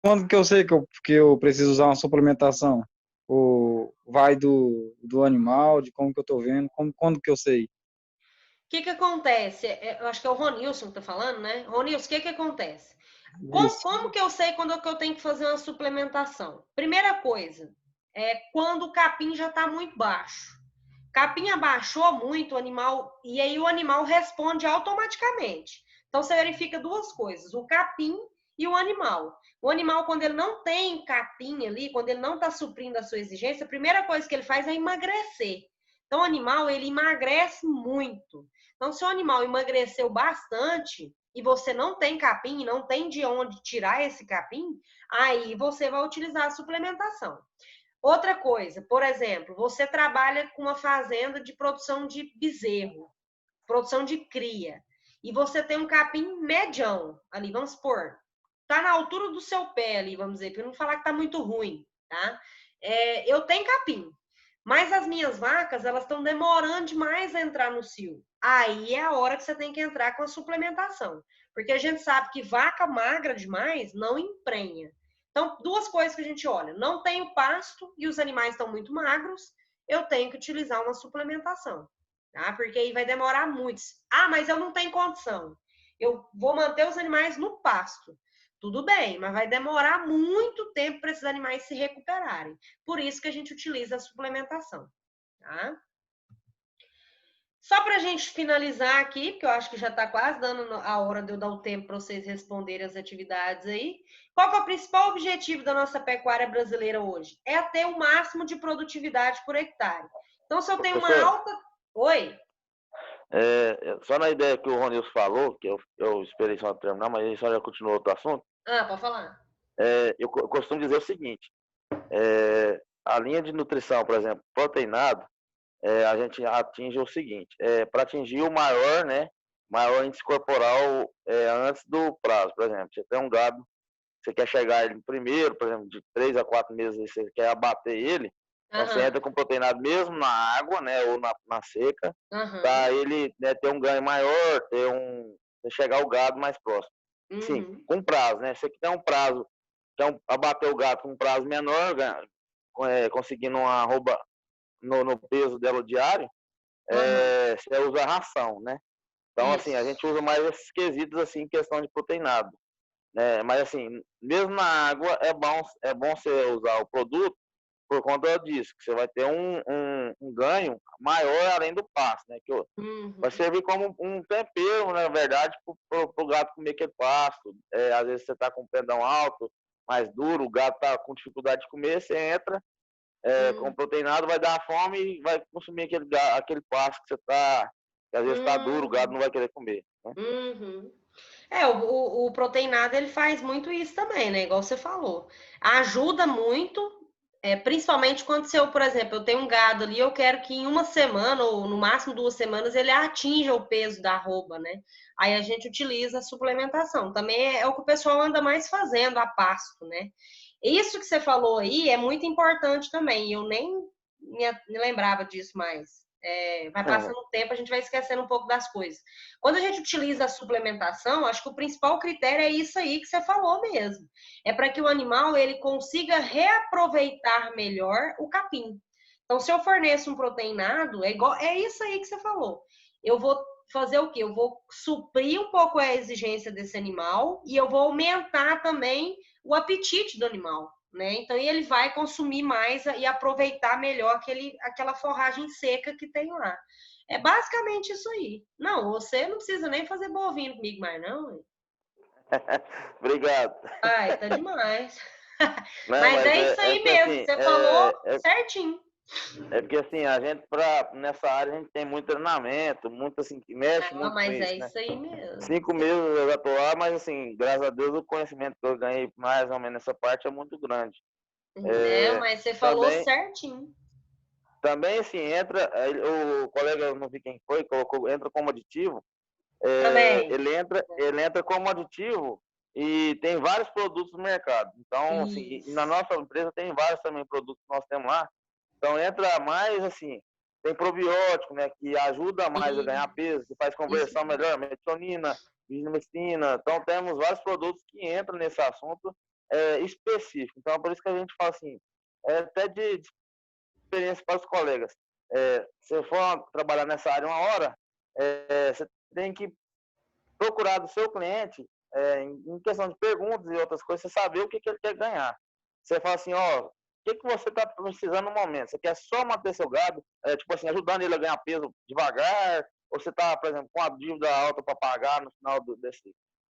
quando que eu sei que eu preciso usar uma suplementação? Vai do animal, de como que eu tô vendo, quando que eu sei? O que acontece? Eu acho que é o Ronilson que tá falando, né? Ronilson, o que acontece? Como que eu sei quando que eu tenho que fazer uma suplementação? Primeira coisa, é quando o capim já está muito baixo. Capim abaixou muito o animal, e aí o animal responde automaticamente. Então, você verifica duas coisas, o capim e o animal. O animal, quando ele não tem capim ali, quando ele não está suprindo a sua exigência, a primeira coisa que ele faz é emagrecer. Então, o animal, ele emagrece muito. Então, se o animal emagreceu bastante e você não tem capim, não tem de onde tirar esse capim, aí você vai utilizar a suplementação. Outra coisa, por exemplo, você trabalha com uma fazenda de produção de bezerro, produção de cria, e você tem um capim medião ali, vamos supor, tá na altura do seu pé ali, vamos dizer, para não falar que tá muito ruim, tá? Eu tenho capim, mas as minhas vacas, elas estão demorando demais a entrar no cio. Aí é a hora que você tem que entrar com a suplementação, porque a gente sabe que vaca magra demais não emprenha. Então, duas coisas que a gente olha. Não tenho pasto e os animais estão muito magros, eu tenho que utilizar uma suplementação, tá? Porque aí vai demorar muito. Ah, mas eu não tenho condição. Eu vou manter os animais no pasto. Tudo bem, mas vai demorar muito tempo para esses animais se recuperarem. Por isso que a gente utiliza a suplementação, tá? Só para a gente finalizar aqui, porque eu acho que já está quase dando a hora de eu dar o tempo para vocês responderem as atividades aí. Qual que é o principal objetivo da nossa pecuária brasileira hoje? É ter o máximo de produtividade por hectare. Então, se eu tenho uma alta... Oi? Só na ideia que o Ronilson falou, que eu esperei só terminar, mas ele só já continuou outro assunto. Pode falar. Eu costumo dizer o seguinte, a linha de nutrição, por exemplo, proteinado, a gente atinge o seguinte, para atingir o maior índice corporal antes do prazo. Por exemplo, você tem um gado, você quer chegar ele primeiro, por exemplo, de 3 a 4 meses, você quer abater ele, então você entra com proteinado mesmo na água, né, ou na seca, para ele, né, ter um ganho maior, chegar o gado mais próximo. Sim, com prazo, né? Você que tem um prazo, quer abater o gado com um prazo menor, conseguindo uma arroba no peso dela diário, você usa a ração, né? Então, assim, a gente usa mais esses quesitos, assim, em questão de proteinado, né? Mas, assim, mesmo na água, é bom você usar o produto por conta disso, que você vai ter um ganho maior além do pasto, né? Que vai servir como um tempero, na verdade, para o gato comer aquele pasto. Às vezes você está com o pendão alto, mais duro, o gato está com dificuldade de comer, você entra com proteinado, vai dar fome e vai consumir aquele pasto que às vezes está duro, o gado não vai querer comer. Né? O proteinado ele faz muito isso também, né? Igual você falou. Ajuda muito, principalmente quando por exemplo, eu tenho um gado ali, eu quero que em uma semana, ou no máximo 2 semanas, ele atinja o peso da arroba, né? Aí a gente utiliza a suplementação. Também é o que o pessoal anda mais fazendo a pasto, né? Isso que você falou aí é muito importante também. Eu nem me lembrava disso mais. Vai passando o tempo, a gente vai esquecendo um pouco das coisas. Quando a gente utiliza a suplementação, acho que o principal critério é isso aí que você falou mesmo. É para que o animal ele consiga reaproveitar melhor o capim. Então, se eu forneço um proteinado, é isso aí que você falou. Eu vou fazer o quê? Eu vou suprir um pouco a exigência desse animal e eu vou aumentar também o apetite do animal, né? Então ele vai consumir mais e aproveitar melhor aquela forragem seca que tem lá. É basicamente isso aí. Não, você não precisa nem fazer bovino comigo mais, não. Obrigado. Ai, tá demais. Não, Mas é isso aí que, mesmo, assim, você falou certinho. É porque assim, a gente nessa área a gente tem muito treinamento, muito assim, que mexe Ah, muito com mas isso, é né? isso aí mesmo. 5 meses eu já tô lá, mas assim, graças a Deus o conhecimento que eu ganhei mais ou menos nessa parte é muito grande. Mas você falou Também, certinho. também assim, entra, o colega, não vi quem foi, colocou, entra como aditivo, Também. ele entra como aditivo e tem vários produtos no mercado. Então, assim, e na nossa empresa tem vários também produtos que nós temos lá. Então entra mais assim, tem probiótico, né, que ajuda mais a ganhar peso, que faz conversão melhor, melatonina, vitamina. Então temos vários produtos que entram nesse assunto específico. Então é por isso que a gente fala assim, até de experiência para os colegas. Se for trabalhar nessa área 1 hora, você tem que procurar do seu cliente, em questão de perguntas e outras coisas, você saber o que ele quer ganhar. Você fala assim, ó, o que você está precisando no momento? Você quer só manter seu gado, tipo assim, ajudando ele a ganhar peso devagar? Ou você está, por exemplo, com uma dívida alta para pagar no final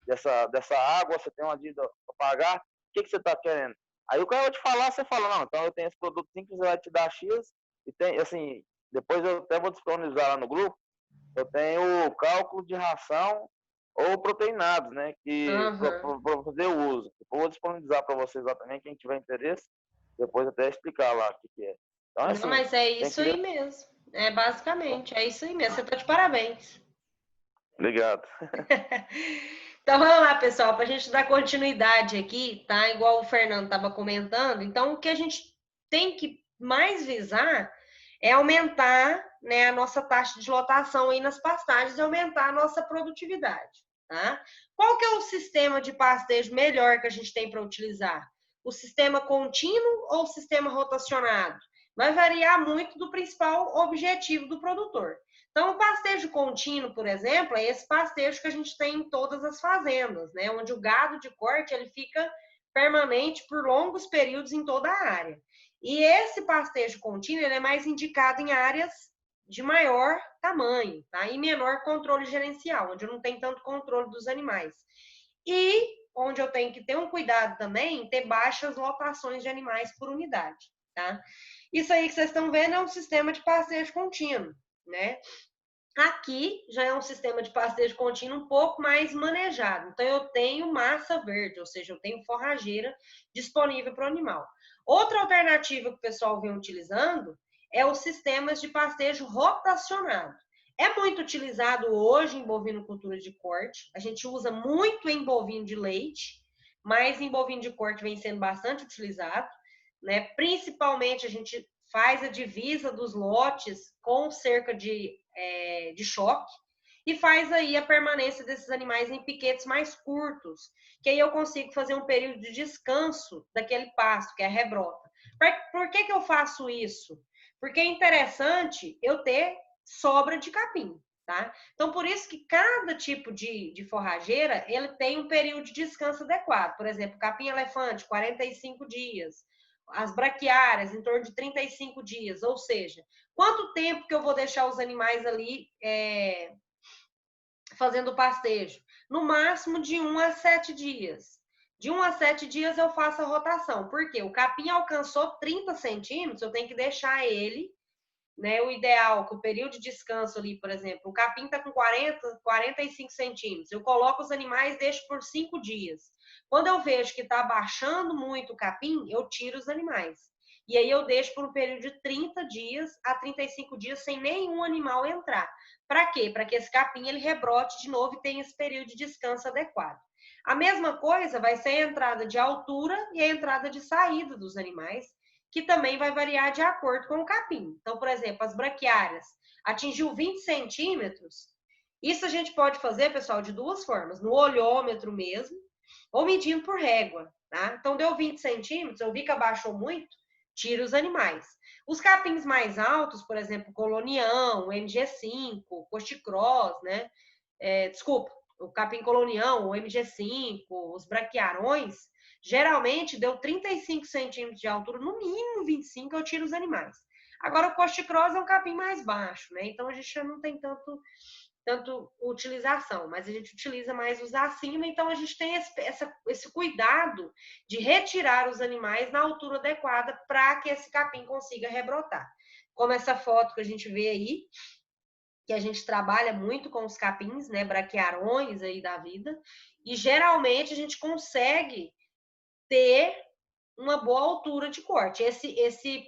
dessa água? Você tem uma dívida para pagar? O que você está querendo? Aí o cara vai te falar, você fala, não, então eu tenho esse produto simples, vai te dar X, e tem, assim, depois eu até vou disponibilizar lá no grupo, eu tenho o cálculo de ração ou proteinados, né? Que para fazer o uso. Eu vou disponibilizar para vocês lá também, quem tiver interesse, depois até explicar lá o que é. Então, assim, Não, mas é isso aí mesmo. Basicamente, é isso aí mesmo. Você tá de parabéns. Obrigado. Então vamos lá, pessoal, para a gente dar continuidade aqui, tá? Igual o Fernando estava comentando. Então, o que a gente tem que mais visar é aumentar, né, a nossa taxa de lotação aí nas pastagens e aumentar a nossa produtividade, tá? Qual que é o sistema de pastejo melhor que a gente tem para utilizar? O sistema contínuo ou o sistema rotacionado? Vai variar muito do principal objetivo do produtor. Então, o pastejo contínuo, por exemplo, é esse pastejo que a gente tem em todas as fazendas, né? Onde o gado de corte ele fica permanente por longos períodos em toda a área. E esse pastejo contínuo ele é mais indicado em áreas de maior tamanho, tá? E menor controle gerencial, onde não tem tanto controle dos animais. E onde eu tenho que ter um cuidado também, ter baixas lotações de animais por unidade, tá? Isso aí que vocês estão vendo é um sistema de pastejo contínuo, né? Aqui já é um sistema de pastejo contínuo um pouco mais manejado. Então, eu tenho massa verde, ou seja, eu tenho forrageira disponível para o animal. Outra alternativa que o pessoal vem utilizando é os sistemas de pastejo rotacionado. É muito utilizado hoje em bovinocultura de corte. A gente usa muito em bovino de leite, mas em bovino de corte vem sendo bastante utilizado, né? Principalmente a gente faz a divisa dos lotes com cerca de choque e faz aí a permanência desses animais em piquetes mais curtos, que aí eu consigo fazer um período de descanso daquele pasto, que é a rebrota. Por que eu faço isso? Porque é interessante eu ter sobra de capim, tá? Então, por isso que cada tipo de forrageira, ele tem um período de descanso adequado. Por exemplo, capim elefante, 45 dias. As braquiárias, em torno de 35 dias. Ou seja, quanto tempo que eu vou deixar os animais ali fazendo pastejo? No máximo de 1 a 7 dias. De 1 a 7 dias eu faço a rotação. Por quê? O capim alcançou 30 centímetros, eu tenho que deixar ele, né? O ideal, que o período de descanso ali, por exemplo, o capim está com 45 centímetros. Eu coloco os animais, deixo por 5 dias. Quando eu vejo que está baixando muito o capim, eu tiro os animais. e aí eu deixo por um período de 30 dias a 35 dias sem nenhum animal entrar. Para quê? Para que esse capim ele rebrote de novo e tenha esse período de descanso adequado. A mesma coisa vai ser a entrada de altura e a entrada de saída dos animais, que também vai variar de acordo com o capim. Então, por exemplo, as braquiárias atingiu 20 centímetros, isso a gente pode fazer, pessoal, de duas formas, no olhômetro mesmo, ou medindo por régua, tá? Então, deu 20 centímetros, eu vi que abaixou muito, tira os animais. Os capins mais altos, por exemplo, colonião, MG5, cochicross, né? Desculpa, o capim colonião, o MG5, os braquiarões, geralmente deu 35 centímetros de altura, no mínimo 25, eu tiro os animais. Agora, o cochicross é um capim mais baixo, né? Então, a gente já não tem tanto utilização, mas a gente utiliza mais os acima, então a gente tem esse cuidado de retirar os animais na altura adequada para que esse capim consiga rebrotar. Como essa foto que a gente vê aí, que a gente trabalha muito com os capins, né, braquiarões aí da vida, e geralmente a gente consegue ter uma boa altura de corte. Esse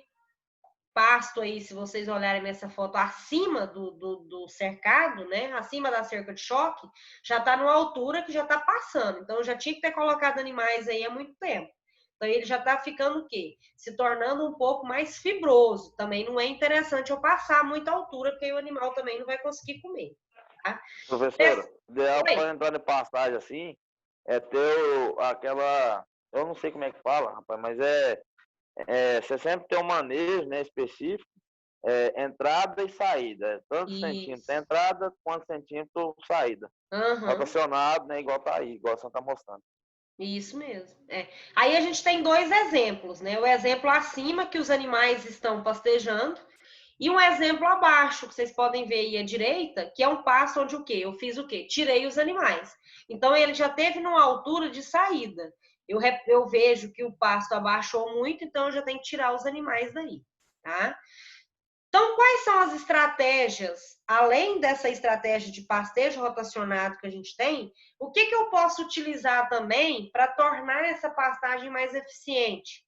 pasto aí, se vocês olharem nessa foto, acima do cercado, né, acima da cerca de choque, já está numa altura que já está passando. Então, eu já tinha que ter colocado animais aí há muito tempo. Então, ele já está ficando o quê? Se tornando um pouco mais fibroso. Também não é interessante eu passar muita altura, porque o animal também não vai conseguir comer. Tá? Professora, ideal para entrar em pastagem assim é ter aquela. Eu não sei como é que fala, rapaz, mas você sempre tem um manejo, né, específico, entrada e saída. Tanto centímetro entrada quanto centímetro saída. Rotacionado, né, igual tá aí, igual você está mostrando. Isso mesmo. Aí a gente tem dois exemplos, né? O exemplo acima, que os animais estão pastejando, e um exemplo abaixo, que vocês podem ver aí à direita, que é um pasto onde o quê? Eu fiz o quê? Tirei os animais. Então, ele já teve numa altura de saída. Eu vejo que o pasto abaixou muito, então eu já tenho que tirar os animais daí, tá? Então, quais são as estratégias, além dessa estratégia de pastejo rotacionado que a gente tem, o que eu posso utilizar também para tornar essa pastagem mais eficiente?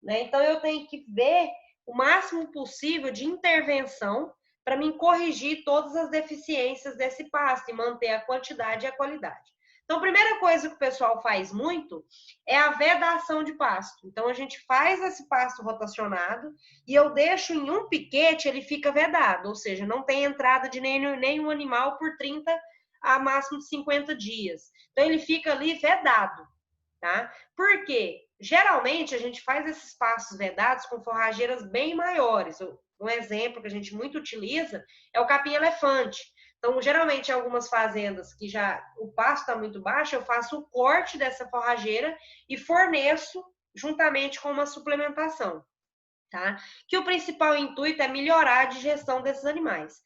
Né? Então, eu tenho que ver o máximo possível de intervenção para me corrigir todas as deficiências desse pasto e manter a quantidade e a qualidade. Então, a primeira coisa que o pessoal faz muito é a vedação de pasto. Então, a gente faz esse pasto rotacionado e eu deixo em um piquete, ele fica vedado, ou seja, não tem entrada de nenhum animal por 30 a máximo 50 dias. Então, ele fica ali vedado, tá? Por quê? Geralmente, a gente faz esses pastos vedados com forrageiras bem maiores. Um exemplo que a gente muito utiliza é o capim-elefante. Então, geralmente, em algumas fazendas que já o pasto está muito baixo, eu faço o corte dessa forrageira e forneço juntamente com uma suplementação, tá? Que o principal intuito é melhorar a digestão desses animais.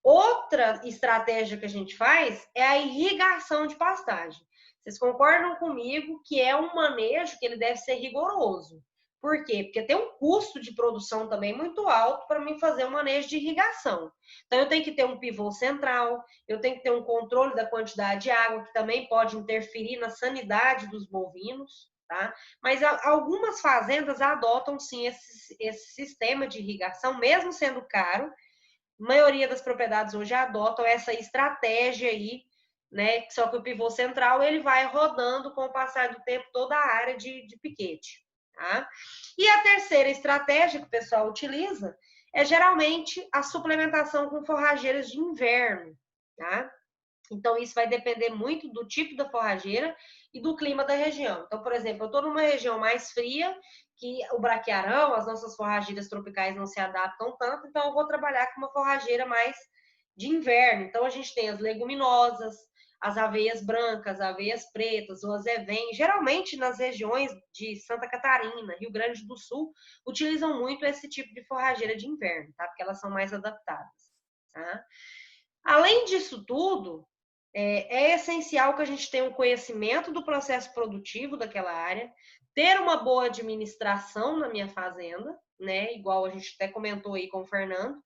Outra estratégia que a gente faz é a irrigação de pastagem. Vocês concordam comigo que é um manejo que ele deve ser rigoroso? Por quê? Porque tem um custo de produção também muito alto para mim fazer um manejo de irrigação. Então, eu tenho que ter um pivô central, eu tenho que ter um controle da quantidade de água, que também pode interferir na sanidade dos bovinos, tá? Mas algumas fazendas adotam, sim, esse sistema de irrigação, mesmo sendo caro. A maioria das propriedades hoje adotam essa estratégia aí, né? Só que o pivô central, ele vai rodando com o passar do tempo toda a área de piquete. Tá? E a terceira estratégia que o pessoal utiliza é geralmente a suplementação com forrageiras de inverno, tá? Então, isso vai depender muito do tipo da forrageira e do clima da região. Então, por exemplo, eu estou numa região mais fria, que o braquiarão, as nossas forrageiras tropicais não se adaptam tanto, então eu vou trabalhar com uma forrageira mais de inverno. Então, a gente tem as leguminosas, as aveias brancas, aveias pretas, o azevém. Geralmente, nas regiões de Santa Catarina, Rio Grande do Sul, utilizam muito esse tipo de forrageira de inverno, tá? Porque elas são mais adaptadas, tá? Além disso tudo, é essencial que a gente tenha um conhecimento do processo produtivo daquela área, ter uma boa administração na minha fazenda, né? Igual a gente até comentou aí com o Fernando.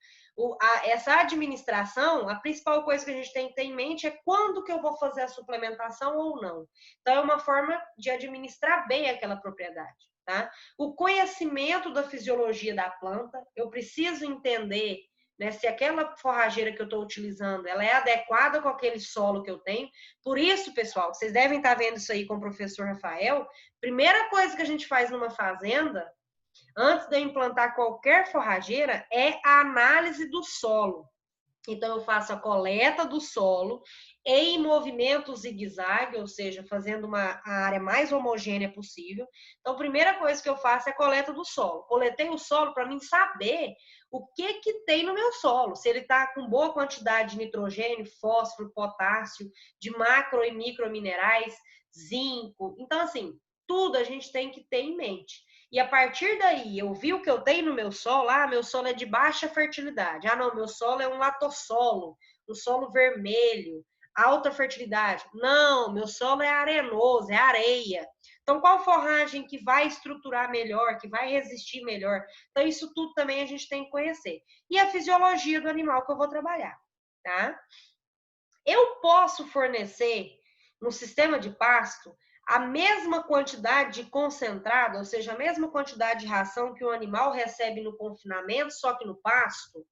essa administração, a principal coisa que a gente tem que ter em mente é quando que eu vou fazer a suplementação ou não. Então, é uma forma de administrar bem aquela propriedade, tá? O conhecimento da fisiologia da planta, eu preciso entender, né, se aquela forrageira que eu estou utilizando, ela é adequada com aquele solo que eu tenho. Por isso, pessoal, vocês devem estar vendo isso aí com o professor Rafael. Primeira coisa que a gente faz numa fazenda, antes de eu implantar qualquer forrageira, é a análise do solo. Então, eu faço a coleta do solo em movimento zigue-zague, ou seja, fazendo a área mais homogênea possível. Então, a primeira coisa que eu faço é a coleta do solo. Coletei o solo para mim saber o que tem no meu solo. Se ele está com boa quantidade de nitrogênio, fósforo, potássio, de macro e micro minerais, zinco. Então, assim, tudo a gente tem que ter em mente. E a partir daí, eu vi o que eu tenho no meu solo. Ah, meu solo é de baixa fertilidade. Ah, não, meu solo é um latossolo, um solo vermelho, alta fertilidade. Não, meu solo é arenoso, é areia. Então, qual forragem que vai estruturar melhor, que vai resistir melhor? Então, isso tudo também a gente tem que conhecer. E a fisiologia do animal que eu vou trabalhar, tá? Eu posso fornecer, no sistema de pasto, a mesma quantidade de concentrado, ou seja, a mesma quantidade de ração que o animal recebe no confinamento, só que no pasto?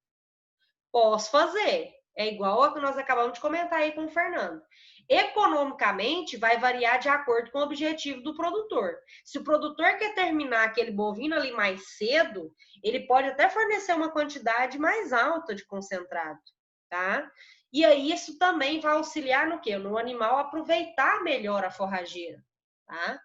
Posso fazer. É igual ao que nós acabamos de comentar aí com o Fernando. Economicamente, vai variar de acordo com o objetivo do produtor. Se o produtor quer terminar aquele bovino ali mais cedo, ele pode até fornecer uma quantidade mais alta de concentrado, tá? E aí, isso também vai auxiliar no quê? No animal aproveitar melhor a forrageira, tá?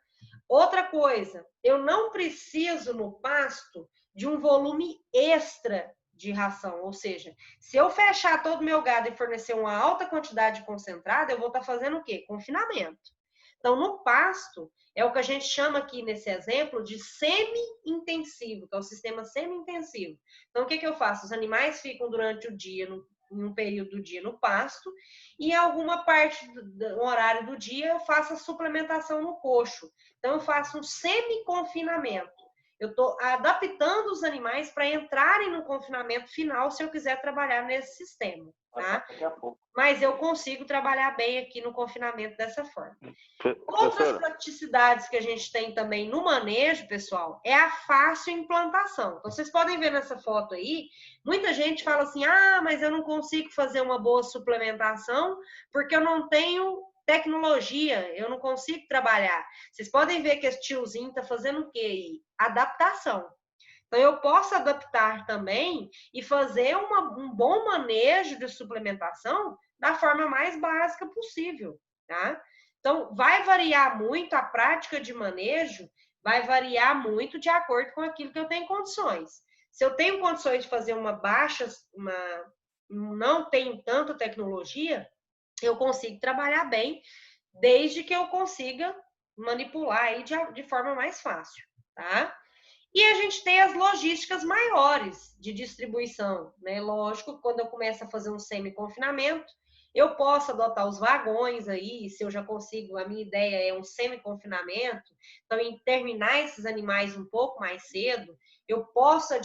Outra coisa, eu não preciso no pasto de um volume extra de ração, ou seja, se eu fechar todo o meu gado e fornecer uma alta quantidade de concentrado, eu vou estar fazendo o quê? Confinamento. Então, no pasto, é o que a gente chama aqui nesse exemplo de semi-intensivo, que é o sistema semi-intensivo. Então, o que eu faço? Os animais ficam durante o dia, em um período do dia no pasto, e em alguma parte do horário do dia eu faço a suplementação no coxo. Então, eu faço um semi-confinamento. Eu estou adaptando os animais para entrarem no confinamento final se eu quiser trabalhar nesse sistema, tá? Mas eu consigo trabalhar bem aqui no confinamento dessa forma. Outras praticidades que a gente tem também no manejo, pessoal, é a fácil implantação. Então, vocês podem ver nessa foto aí, muita gente fala assim, ah, mas eu não consigo fazer uma boa suplementação porque eu não tenho tecnologia, eu não consigo trabalhar. Vocês podem ver que esse tiozinho está fazendo o quê? Adaptação. Então, eu posso adaptar também e fazer um bom manejo de suplementação da forma mais básica possível, tá? Então, vai variar muito a prática de manejo, vai variar muito de acordo com aquilo que eu tenho condições. Se eu tenho condições de fazer não tenho tanta tecnologia, eu consigo trabalhar bem, desde que eu consiga manipular aí de forma mais fácil, tá? E a gente tem as logísticas maiores de distribuição, né? Lógico, quando eu começo a fazer um semi-confinamento, eu posso adotar os vagões aí, se eu já consigo, a minha ideia é um semi-confinamento, então em terminar esses animais um pouco mais cedo, eu posso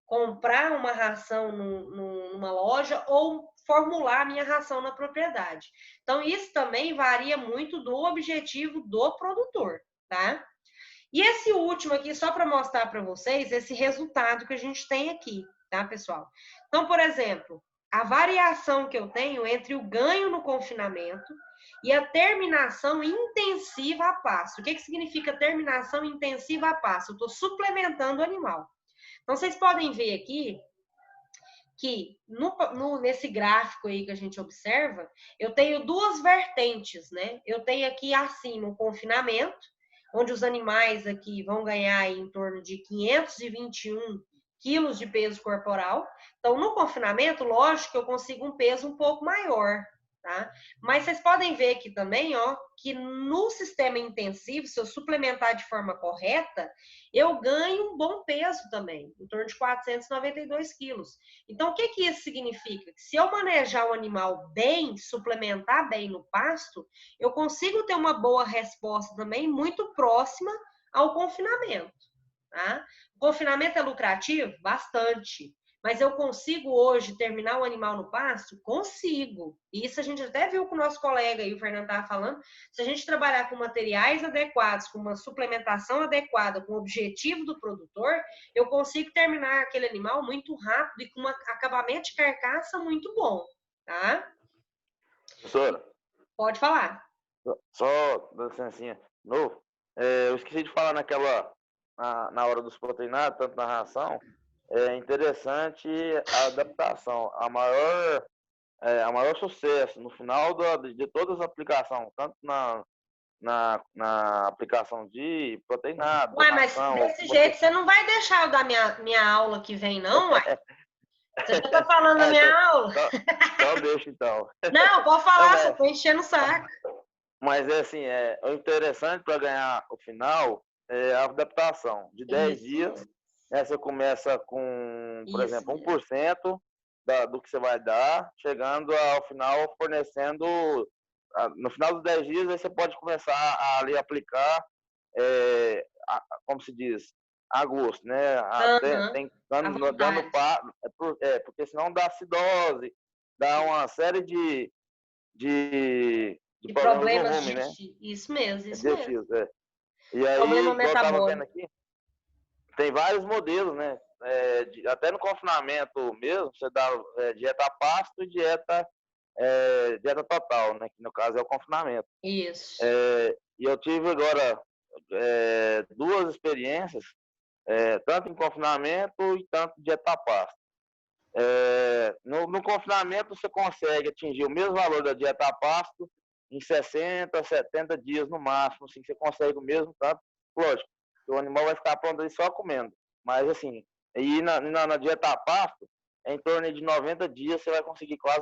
comprar uma ração numa loja ou formular a minha ração na propriedade. Então, isso também varia muito do objetivo do produtor, tá? E esse último aqui, só para mostrar para vocês esse resultado que a gente tem aqui, tá, pessoal? Então, por exemplo, a variação que eu tenho entre o ganho no confinamento e a terminação intensiva a pasto. O que significa terminação intensiva a pasto? Eu estou suplementando o animal. Então, vocês podem ver aqui que nesse gráfico aí que a gente observa, eu tenho duas vertentes, né? Eu tenho aqui acima o confinamento, onde os animais aqui vão ganhar aí em torno de 521 quilos de peso corporal. Então, no confinamento, lógico que eu consigo um peso um pouco maior, tá? Mas vocês podem ver aqui também, ó, que no sistema intensivo, se eu suplementar de forma correta, eu ganho um bom peso também, em torno de 492 quilos. Então, o que isso significa? Que se eu manejar o animal bem, suplementar bem no pasto, eu consigo ter uma boa resposta também, muito próxima ao confinamento, tá? O confinamento é lucrativo? Bastante. Mas eu consigo hoje terminar o animal no pasto? Consigo. E isso a gente até viu com o nosso colega aí, o Fernando estava falando. Se a gente trabalhar com materiais adequados, com uma suplementação adequada, com o objetivo do produtor, eu consigo terminar aquele animal muito rápido e com um acabamento de carcaça muito bom, tá? Professora, Pode falar. só dando licencinha, novo. Eu esqueci de falar na hora dos proteinados, tanto na ração. É interessante a adaptação. A maior sucesso no final de todas as aplicações, tanto na aplicação de proteinado, Ué, mas ração. desse jeito você não vai deixar eu dar minha aula que vem, não, uai? Você já tá falando da minha aula? Então deixa, então. Não, pode falar, você tá enchendo o saco. Mas é assim, o interessante para ganhar o final é a adaptação. De 10 dias, né, você começa com, por exemplo, 1% do que você vai dar, chegando ao final fornecendo. No final dos 10 dias, aí você pode começar a ali aplicar, como se diz, a gosto, né? Porque senão dá acidose, dá uma série de problemas no rumo, né? Isso mesmo, isso mesmo. E aí, problema igual eu tava metabólico. vendo aqui, tem vários modelos, né? Até no confinamento mesmo, você dá dieta a pasto e dieta total, né? Que no caso é o confinamento. Isso. E eu tive agora 2 experiências, tanto em confinamento e tanto dieta a pasto. No confinamento você consegue atingir o mesmo valor da dieta a pasto em 60, 70 dias no máximo, assim, você consegue o mesmo tanto. Lógico, o animal vai ficar pronto ali só comendo. Mas assim, e na dieta a pasto, em torno de 90 dias você vai conseguir quase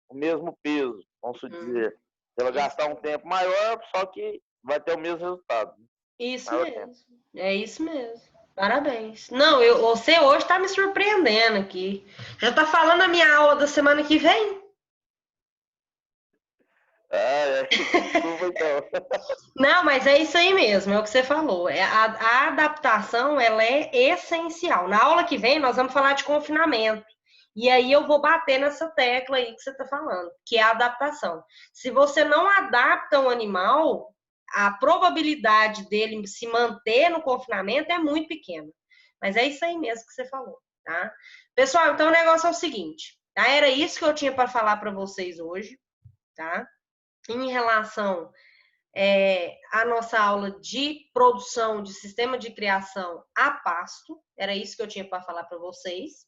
o mesmo peso, vamos dizer. Você vai gastar um tempo maior, só que vai ter o mesmo resultado. Isso mesmo. É isso mesmo. Parabéns. Não, você hoje está me surpreendendo aqui. Já está falando a minha aula da semana que vem? Desculpa então. Não, mas é isso aí mesmo, é o que você falou. A adaptação, ela é essencial. Na aula que vem, nós vamos falar de confinamento. E aí eu vou bater nessa tecla aí que você está falando, que é a adaptação. Se você não adapta um animal, a probabilidade dele se manter no confinamento é muito pequena. Mas é isso aí mesmo que você falou, tá? Pessoal, então o negócio é o seguinte, tá? Era isso que eu tinha para falar para vocês hoje, tá? Em relação à nossa aula de produção de sistema de criação a pasto, era isso que eu tinha para falar para vocês.